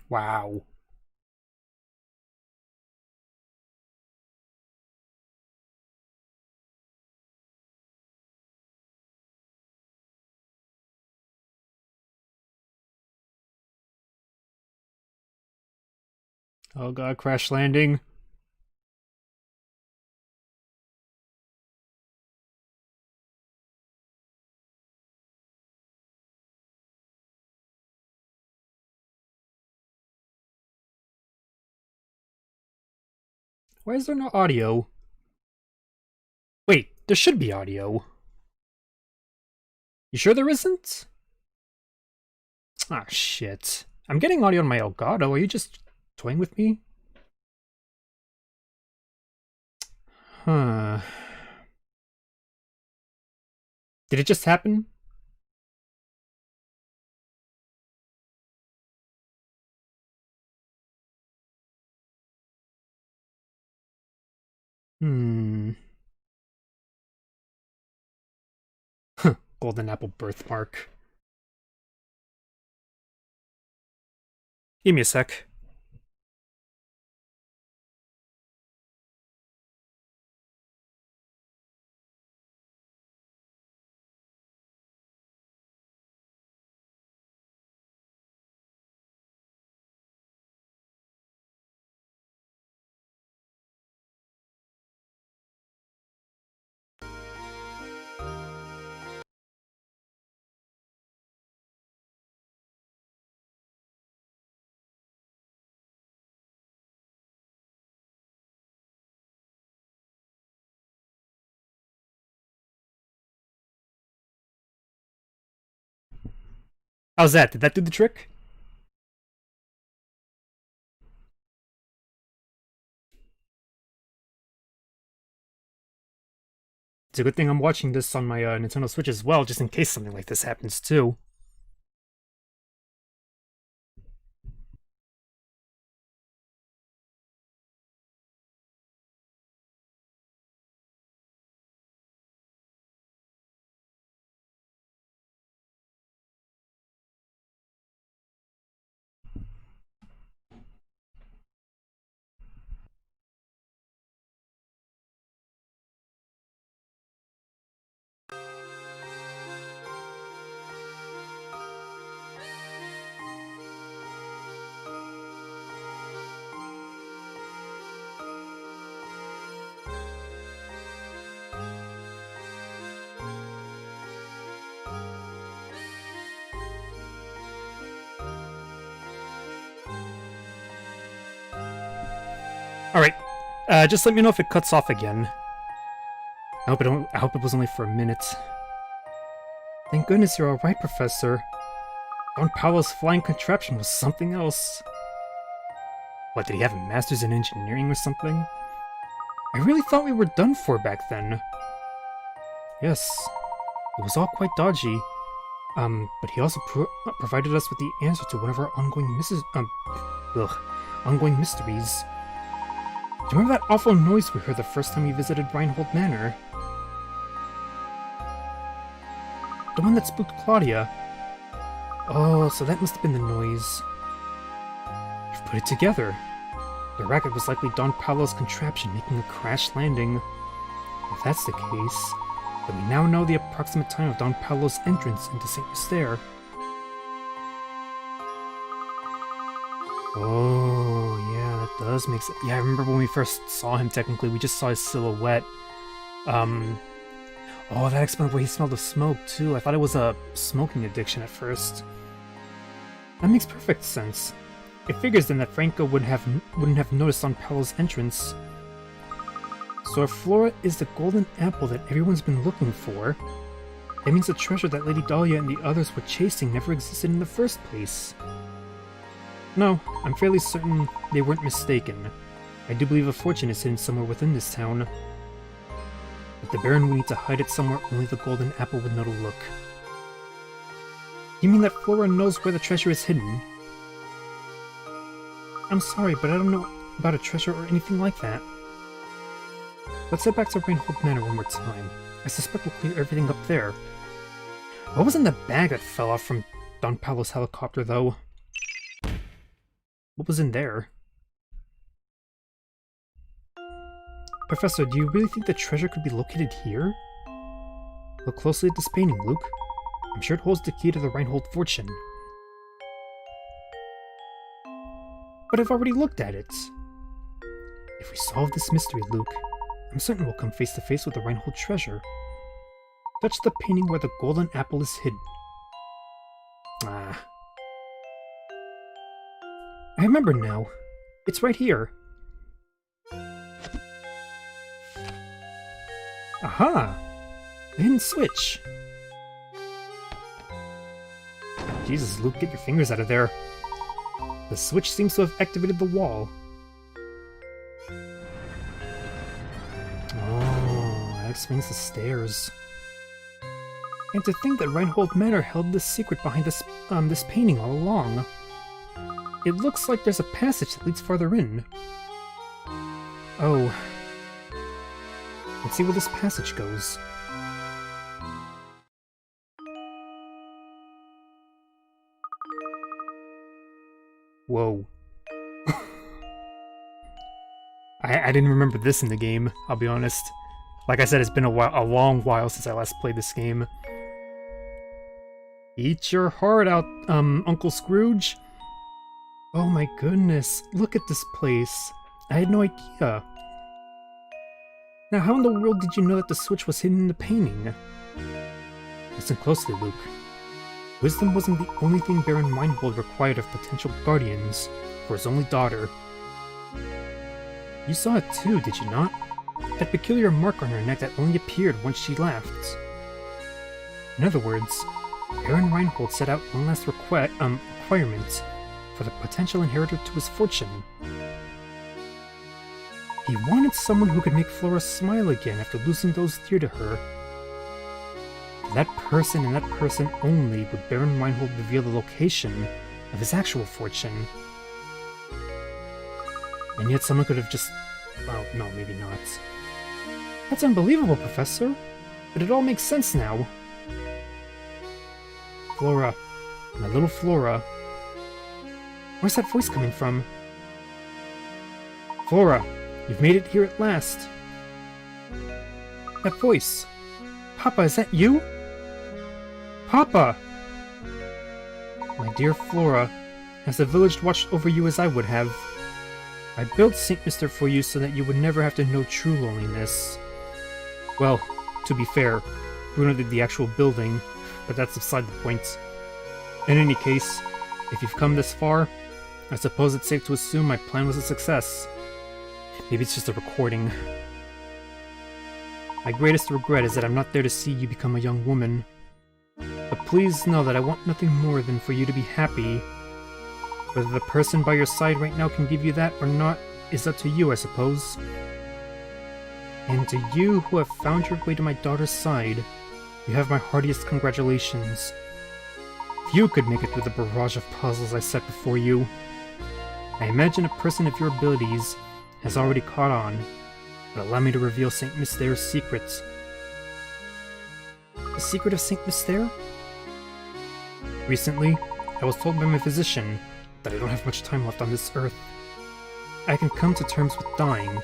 Wow. Oh god, crash landing. Why is there no audio? Wait, there should be audio. You sure there isn't? Ah, shit. I'm getting audio on my Elgato. Are you just toying with me? Huh. Did it just happen? Hmm. Golden apple birthmark. Give me a sec. How's that? Did that do the trick? It's a good thing I'm watching this on my Nintendo Switch as well, just in case something like this happens too. Alright, just let me know if it cuts off again. I hope it was only for a minute. Thank goodness you're alright, Professor. Don Paolo's flying contraption was something else. What, did he have a master's in engineering or something? I really thought we were done for back then. Yes, it was all quite dodgy. But he also provided us with the answer to one of our ongoing mysteries. Do you remember that awful noise we heard the first time we visited Reinhold Manor? The one that spooked Claudia. Oh, so that must have been the noise. You've put it together. The racket was likely Don Paolo's contraption making a crash landing. If that's the case, then we now know the approximate time of Don Paolo's entrance into St. MYSTERE. Oh, yeah, that does make sense. Yeah, I remember when we first saw him, technically, we just saw his silhouette. Oh, that explains why he smelled of smoke, too. I thought it was a smoking addiction at first. That makes perfect sense. It figures then that Franco wouldn't have noticed Don Paolo's entrance. So if Flora is the golden apple that everyone's been looking for, that means the treasure that Lady Dahlia and the others were chasing never existed in the first place. No, I'm fairly certain they weren't mistaken. I do believe a fortune is hidden somewhere within this town. But the Baron would need to hide it somewhere only the golden apple would know to look. You mean that Flora knows where the treasure is hidden? I'm sorry, but I don't know about a treasure or anything like that. Let's head back to Rainhold Manor one more time. I suspect we'll clear everything up there. What was in the bag that fell off from Don Paolo's helicopter, though? What was in there? Professor, do you really think the treasure could be located here? Look closely at this painting, Luke. I'm sure it holds the key to the Reinhold fortune. But I've already looked at it. If we solve this mystery, Luke, I'm certain we'll come face to face with the Reinhold treasure. Touch the painting where the golden apple is hidden. Ah. I remember now. It's right here. Aha! The hidden switch. Jesus, Luke, get your fingers out of there. The switch seems to have activated the wall. Oh, that explains the stairs. And to think that Reinhold Manor held the secret behind this painting all along. It looks like there's a passage that leads farther in. Oh. Let's see where this passage goes. Whoa. I didn't remember this in the game, I'll be honest. Like I said, it's been a long while since I last played this game. Eat your heart out, Uncle Scrooge. Oh my goodness, look at this place. I had no idea. Now, how in the world did you know that the switch was hidden in the painting? Listen closely, Luke. Wisdom wasn't the only thing Baron Reinhold required of potential guardians for his only daughter. You saw it too, did you not? That peculiar mark on her neck that only appeared once she laughed. In other words, Baron Reinhold set out one last requirement for the potential inheritor to his fortune. He wanted someone who could make Flora smile again after losing those dear to her. To that person and that person only would Baron Reinhold reveal the location of his actual fortune. And yet someone could have just... well, no, maybe not. That's unbelievable, Professor. But it all makes sense now. Flora. My little Flora. Where's that voice coming from? Flora, you've made it here at last. That voice. Papa, is that you? Papa! My dear Flora, has the village watched over you as I would have? I built St. Mystere for you so that you would never have to know true loneliness. Well, to be fair, Bruno did the actual building, but that's beside the point. In any case, if you've come this far, I suppose it's safe to assume my plan was a success. Maybe it's just a recording. My greatest regret is that I'm not there to see you become a young woman. But please know that I want nothing more than for you to be happy. Whether the person by your side right now can give you that or not is up to you, I suppose. And to you who have found your way to my daughter's side, you have my heartiest congratulations. Few could make it through the barrage of puzzles I set before you. I imagine a person of your abilities has already caught on, but allow me to reveal St. Mystere's secret. The secret of St. Mystere? Recently, I was told by my physician that I don't have much time left on this earth. I can come to terms with dying,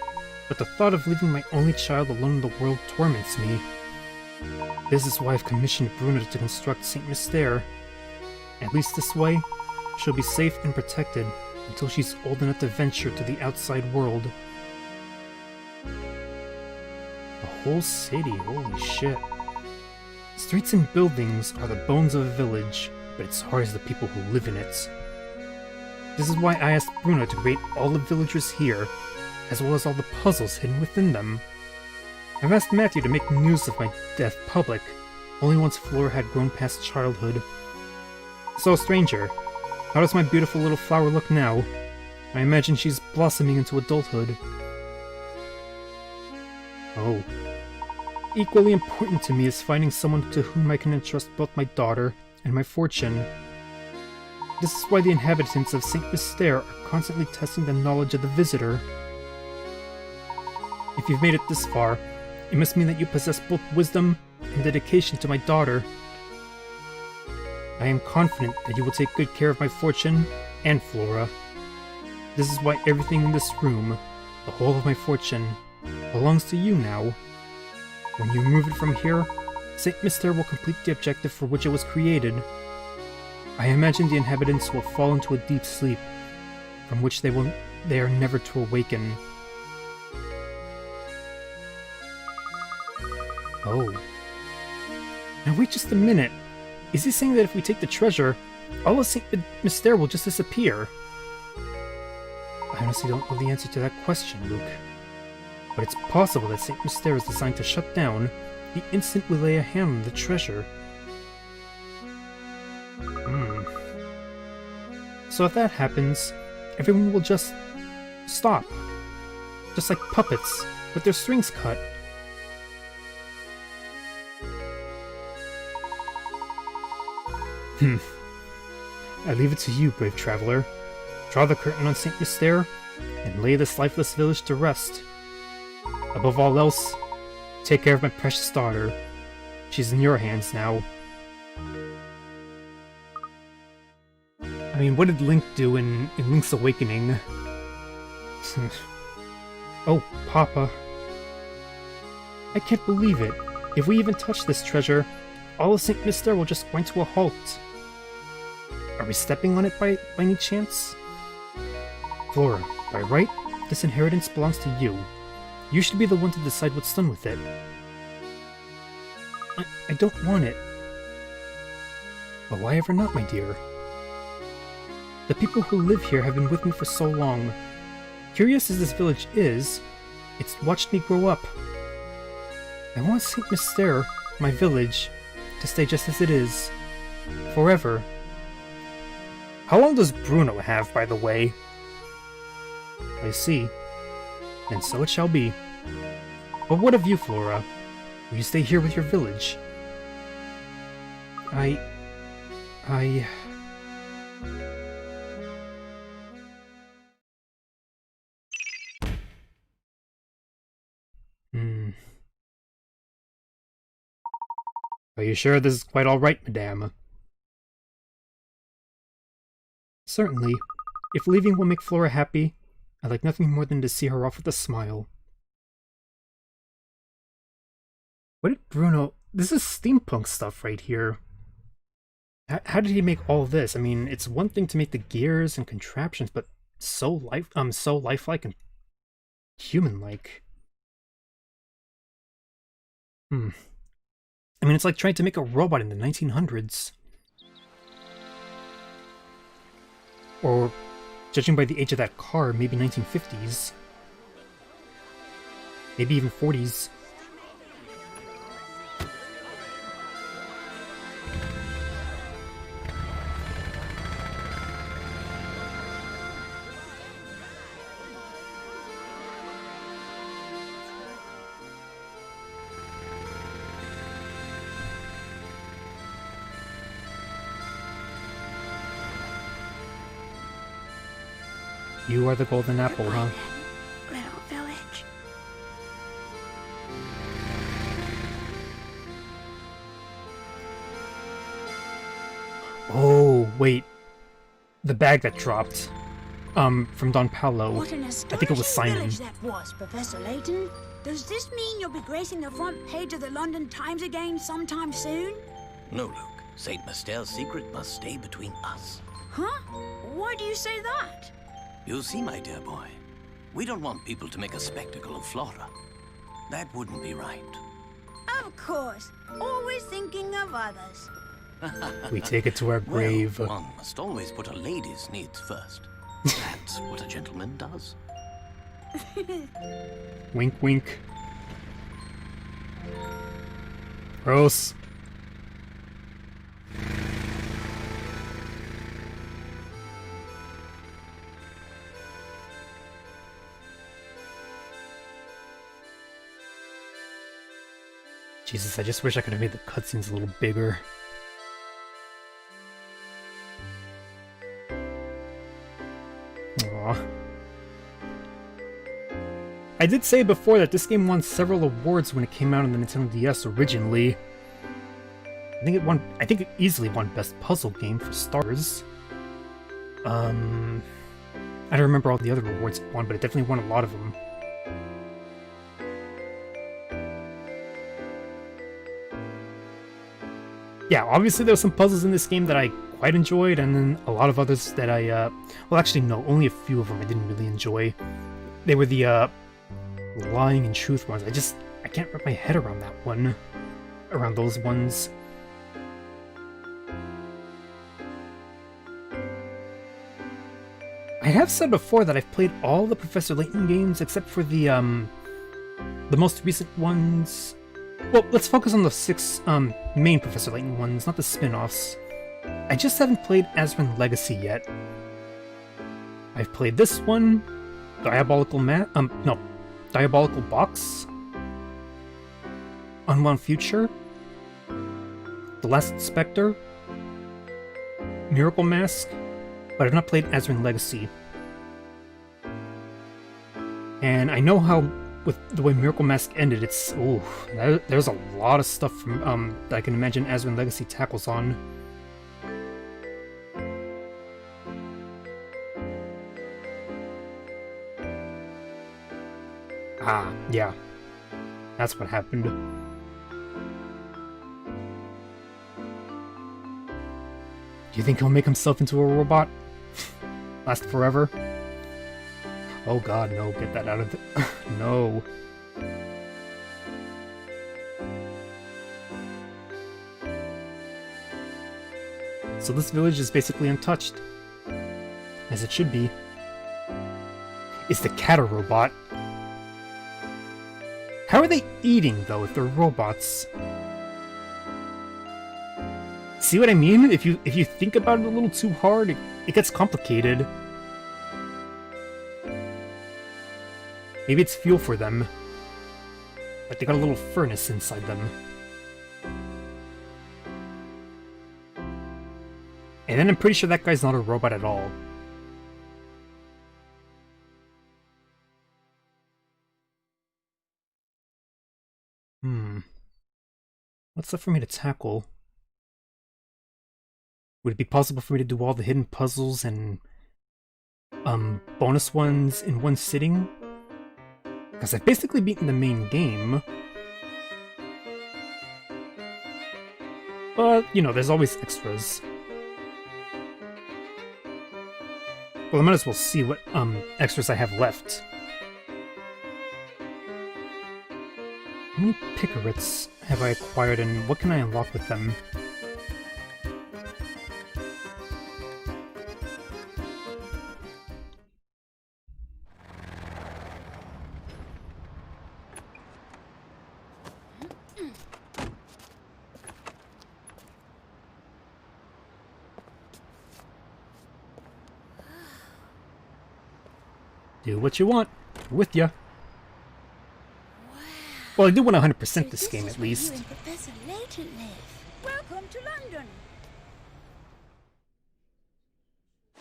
but the thought of leaving my only child alone in the world torments me. This is why I've commissioned Bruno to construct St. Mystere. At least this way, she'll be safe and protected until she's old enough to venture to the outside world. A whole city, holy shit. Streets and buildings are the bones of a village, but its heart is the people who live in it. This is why I asked Bruno to create all the villagers here, as well as all the puzzles hidden within them. I've asked Matthew to make news of my death public, only once Flora had grown past childhood. So, stranger, how does my beautiful little flower look now? I imagine she's blossoming into adulthood. Oh. Equally important to me is finding someone to whom I can entrust both my daughter and my fortune. This is why the inhabitants of St. Mystere are constantly testing the knowledge of the visitor. If you've made it this far, it must mean that you possess both wisdom and dedication to my daughter. I am confident that you will take good care of my fortune and Flora. This is why everything in this room, the whole of my fortune, belongs to you now. When you remove it from here, St. Mystere will complete the objective for which it was created. I imagine the inhabitants will fall into a deep sleep, from which they are never to awaken. Oh. Now wait just a minute. Is he saying that if we take the treasure, all of St. Mystere will just disappear? I honestly don't know the answer to that question, Luke. But it's possible that St. Mystere is designed to shut down the instant we lay a hand on the treasure. So if that happens, everyone will just stop. Just like puppets, with their strings cut. I leave it to you, brave traveler. Draw the curtain on St. Mystere, and lay this lifeless village to rest. Above all else, take care of my precious daughter. She's in your hands now. I mean, what did Link do in Link's Awakening? Oh, Papa. I can't believe it. If we even touch this treasure, all of St. Mystere will just grind to a halt. Are we stepping on it by any chance? Flora, by right, this inheritance belongs to you. You should be the one to decide what's done with it. I don't want it. But why ever not, my dear? The people who live here have been with me for so long. Curious as this village is, it's watched me grow up. I want St. Mystere, my village, to stay just as it is. Forever. How long does Bruno have, by the way? I see. And so it shall be. But what of you, Flora? Will you stay here with your village? Are you sure this is quite alright, madame? Certainly. If leaving will make Flora happy, I'd like nothing more than to see her off with a smile. What did Bruno... This is steampunk stuff right here. How did he make all this? I mean, it's one thing to make the gears and contraptions, but so lifelike and human-like. I mean, it's like trying to make a robot in the 1900s. Or, judging by the age of that car, maybe 1950s. Maybe even 40s. You are the golden apple, huh? Little village. Oh, wait. The bag that dropped. From Don Paolo. What an I think it was Simon. village that was, Professor Layton. Does this mean you'll be gracing the front page of the London Times again sometime soon? No, Luke. St. Mystere's secret must stay between us. Huh? Why do you say that? You see, my dear boy, we don't want people to make a spectacle of Flora. That wouldn't be right. Of course. Always thinking of others. We take it to our grave. Well, one must always put a lady's needs first. That's what a gentleman does. Wink, wink. Gross. Jesus, I just wish I could have made the cutscenes a little bigger. Aww. I did say before that this game won several awards when it came out on the Nintendo DS originally. I think it easily won Best Puzzle Game for starters. I don't remember all the other awards it won, but it definitely won a lot of them. Yeah, obviously there were some puzzles in this game that I quite enjoyed, and then a lot of others that I, well actually no, only a few of them I didn't really enjoy. They were the, lying and truth ones. I can't wrap my head around that one. Around those ones. I have said before that I've played all the Professor Layton games except for the most recent ones. Well, let's focus on the 6 main Professor Layton ones, not the spin-offs. I just haven't played Azran Legacy yet. I've played this one, Diabolical Box, Unwound Future, The Last Inspector, Miracle Mask, but I've not played Azran Legacy. And I know how, with the way Miracle Mask ended, it's... ooh, there's a lot of stuff from that I can imagine Azran Legacy tackles on. Ah, yeah. That's what happened. Do you think he'll make himself into a robot? Last forever? Oh god, no, get that out of the... no. So this village is basically untouched. As it should be. Is the cat a robot? How are they eating, though, if they're robots? See what I mean? If you think about it a little too hard, it gets complicated. Maybe it's fuel for them. Like they got a little furnace inside them. And then I'm pretty sure that guy's not a robot at all. What's left for me to tackle? Would it be possible for me to do all the hidden puzzles and bonus ones in one sitting? Because I've basically beaten the main game. But, you know, there's always extras. Well, I might as well see what extras I have left. How many Picarets have I acquired and what can I unlock with them? Do what you want. We're with ya. Well, I do want to 100% this game at least. You and Professor Layton live. Welcome to London.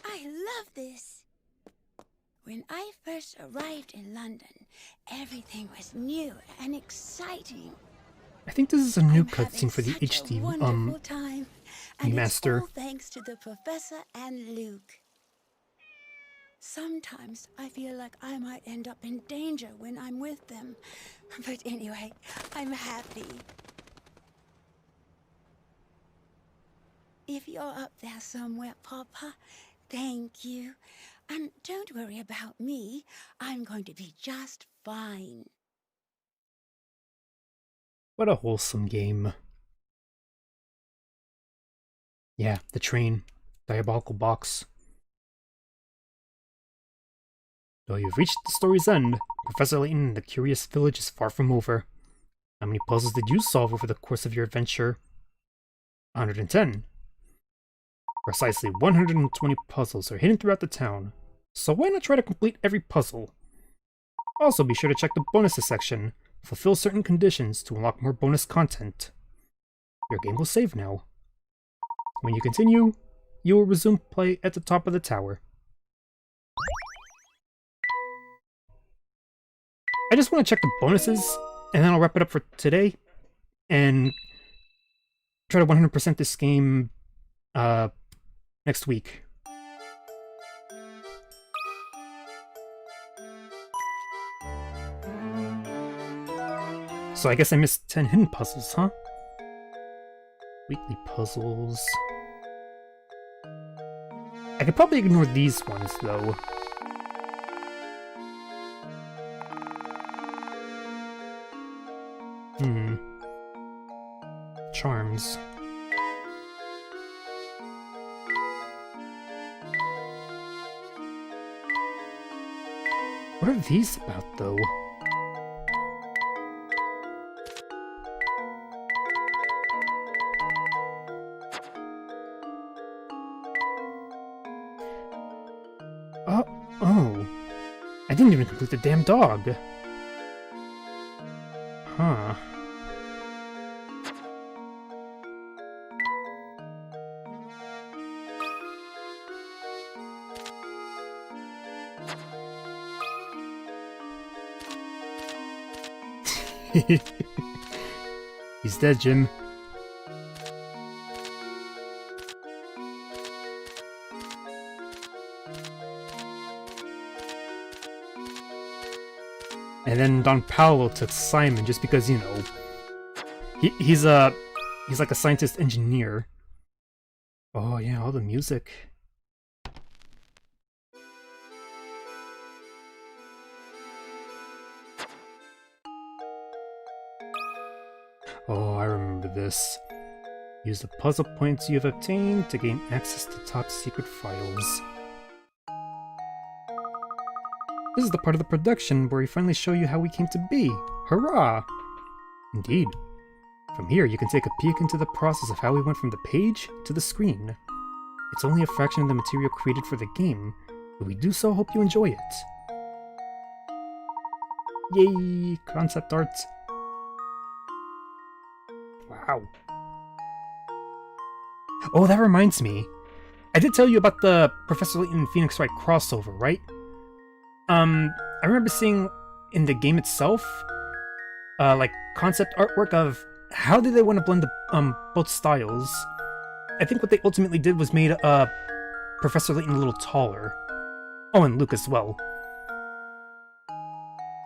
I love this. When I first arrived in London, everything was new and exciting. I think this is a new I'm cutscene for the having such a HD wonderful time, and remaster. it's all thanks to the Professor and Luke. Sometimes I feel like I might end up in danger when I'm with them. But anyway, I'm happy. If you're up there somewhere, Papa, thank you. And don't worry about me. I'm going to be just fine. What a wholesome game. Yeah, the train. Diabolical box. Though you've reached the story's end, Professor Layton and the Curious Village is far from over. How many puzzles did you solve over the course of your adventure? 110. Precisely 120 puzzles are hidden throughout the town, so why not try to complete every puzzle? Also be sure to check the bonuses section Fulfill certain conditions to unlock more bonus content. Your game will save now. When you continue, you will resume play at the top of the tower. I just want to check the bonuses, and then I'll wrap it up for today, and try to 100% this game next week. So I guess I missed 10 hidden puzzles, huh? Weekly puzzles... I could probably ignore these ones, though. Charms. What are these about, though? Oh. I didn't even complete the damn dog. Huh. He's dead, Jim. And then Don Paolo took Simon just because, you know, he's like a scientist engineer. Oh yeah, all the music. Oh, I remember this. Use the puzzle points you have obtained to gain access to top secret files. This is the part of the production where we finally show you how we came to be. Hurrah! Indeed. From here, you can take a peek into the process of how we went from the page to the screen. It's only a fraction of the material created for the game, but we do so hope you enjoy it. Yay! Concept art. Wow. Oh, that reminds me. I did tell you about the Professor Layton and Phoenix Wright crossover, right? I remember seeing in the game itself, like, concept artwork of how did they want to blend the, both styles. I think what they ultimately did was made, Professor Layton a little taller. Oh, and Luke as well.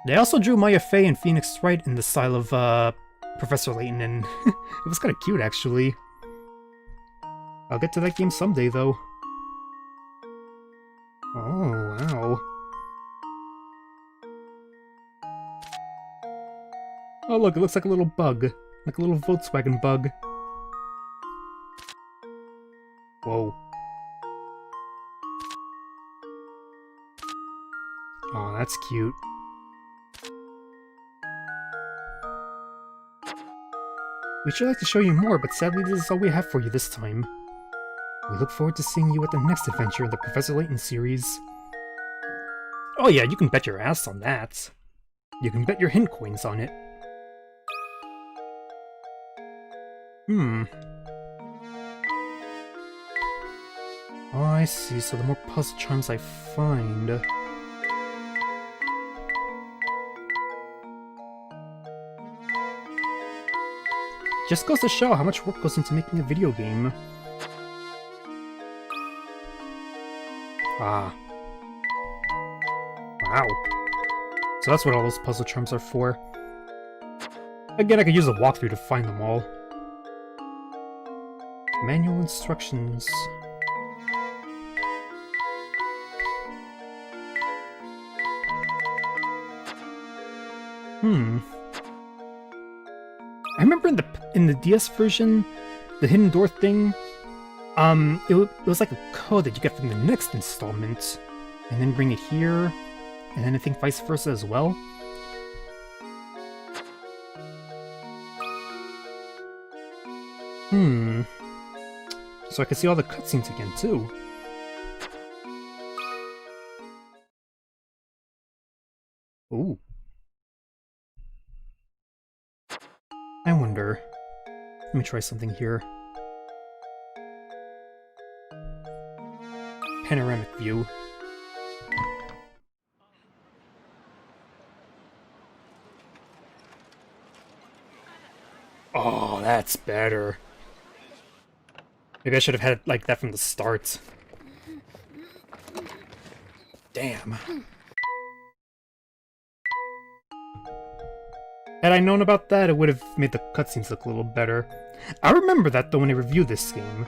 They also drew Maya Fey and Phoenix Wright in the style of, Professor Layton, and it was kind of cute, actually. I'll get to that game someday, though. Oh, wow. Oh look, it looks like a little bug. Like a little Volkswagen bug. Whoa. Oh, that's cute. We'd sure like to show you more, but sadly this is all we have for you this time. We look forward to seeing you at the next adventure in the Professor Layton series. Oh yeah, you can bet your ass on that. You can bet your hint coins on it. Oh, I see, so the more puzzle charms I find... Just goes to show how much work goes into making a video game. Ah. Wow. So that's what all those puzzle charms are for. Again, I could use a walkthrough to find them all. Manual instructions. I remember in the DS version, the hidden door thing, it was like a code that you get from the next installment, and then bring it here, and then I think vice versa as well. So I can see all the cutscenes again, too. Ooh. wonder. Let me try something here. Panoramic view. Oh, that's better. Maybe I should have had it like that from the start. Damn. Had I known about that, it would have made the cutscenes look a little better. I remember that though when I reviewed this game.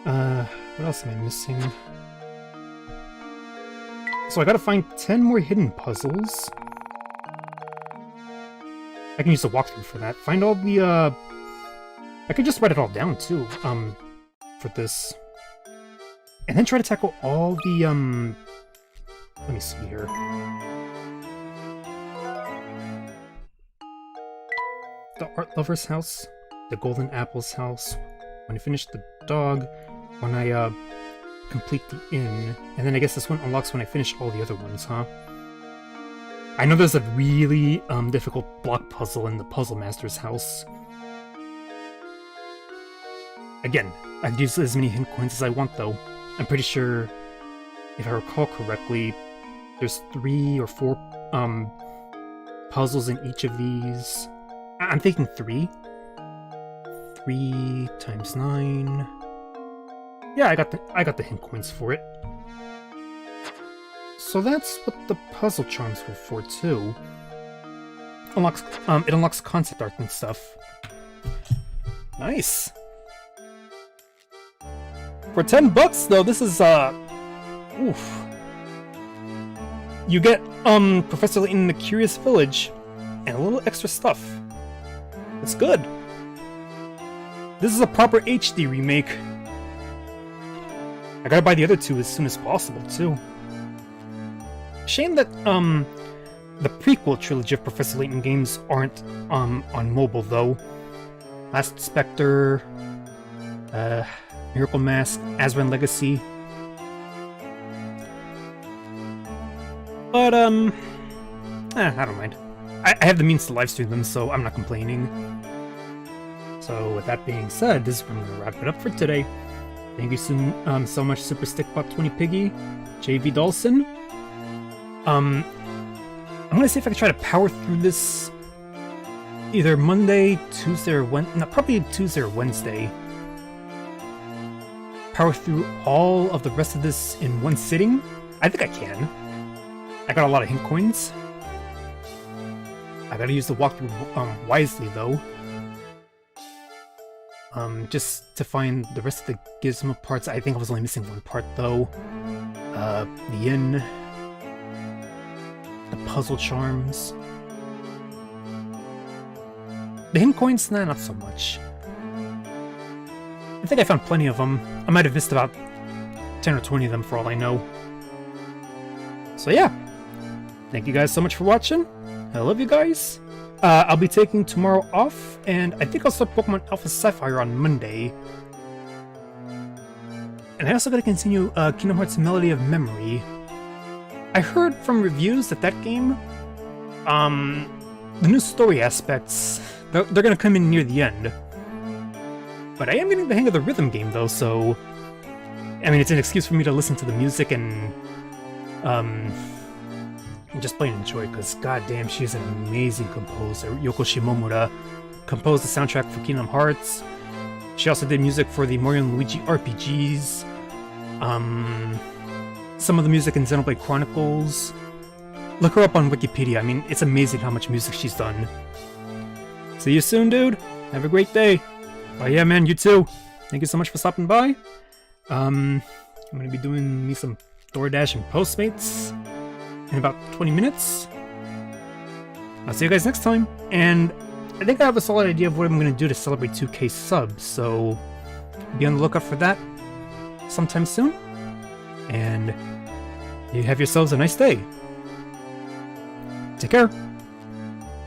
What else am I missing? So I gotta find 10 more hidden puzzles. I can use the walkthrough for that. Find all the, I could just write it all down, too, for this. And then try to tackle all the, let me see here. The Art Lover's house, the Golden Apple's house, when I finish the dog, when I, complete the inn, and then I guess this one unlocks when I finish all the other ones, huh? I know there's a really difficult block puzzle in the Puzzle Master's house. Again, I've used as many hint coins as I want though. I'm pretty sure, if I recall correctly, there's 3 or 4 puzzles in each of these. I'm thinking 3. 3 times 9. Yeah, I got the hint coins for it. So that's what the puzzle charms were for too. It unlocks concept art and stuff. Nice. For $10 though, this is oof. You get Professor Layton in the Curious Village and a little extra stuff. It's good. This is a proper HD remake. I gotta buy the other 2 as soon as possible too. Shame that the prequel trilogy of Professor Layton games aren't on mobile though. Last Spectre, Miracle Mask, Azran Legacy. But I don't mind. I have the means to livestream them, so I'm not complaining. So with that being said, this is where I'm gonna wrap it up for today. Thank you so much, Super Stickbot 20 Piggy, JV Dawson. I'm gonna see if I can try to power through this either Monday, Tuesday, or Wednesday. No, probably Tuesday or Wednesday. Power through all of the rest of this in one sitting. I think I can. I got a lot of hint coins. I gotta use the walkthrough wisely though. Just to find the rest of the gizmo parts. I think I was only missing one part though. The inn. The puzzle charms. The hint coins? Nah, not so much. I think I found plenty of them. I might have missed about 10 or 20 of them for all I know. So yeah. Thank you guys so much for watching. I love you guys. I'll be taking tomorrow off, and I think I'll start Pokemon Alpha Sapphire on Monday. And I also gotta continue Kingdom Hearts Melody of Memory. I heard from reviews that that game, the new story aspects, they're gonna come in near the end. But I am getting the hang of the rhythm game though, so I mean it's an excuse for me to listen to the music and just plain enjoy, because goddamn, she's an amazing composer. Yoko Shimomura composed the soundtrack for Kingdom Hearts. She also did music for the Mario & Luigi RPGs. Some of the music in Xenoblade Chronicles. Look her up on Wikipedia. I mean, it's amazing how much music she's done. See you soon, dude. Have a great day. Oh yeah, man, you too. Thank you so much for stopping by. I'm gonna be doing me some DoorDash and Postmates in about 20 minutes. I'll see you guys next time. And I think I have a solid idea of what I'm gonna do to celebrate 2K subs, so be on the lookout for that sometime soon. And you have yourselves a nice day. Take care.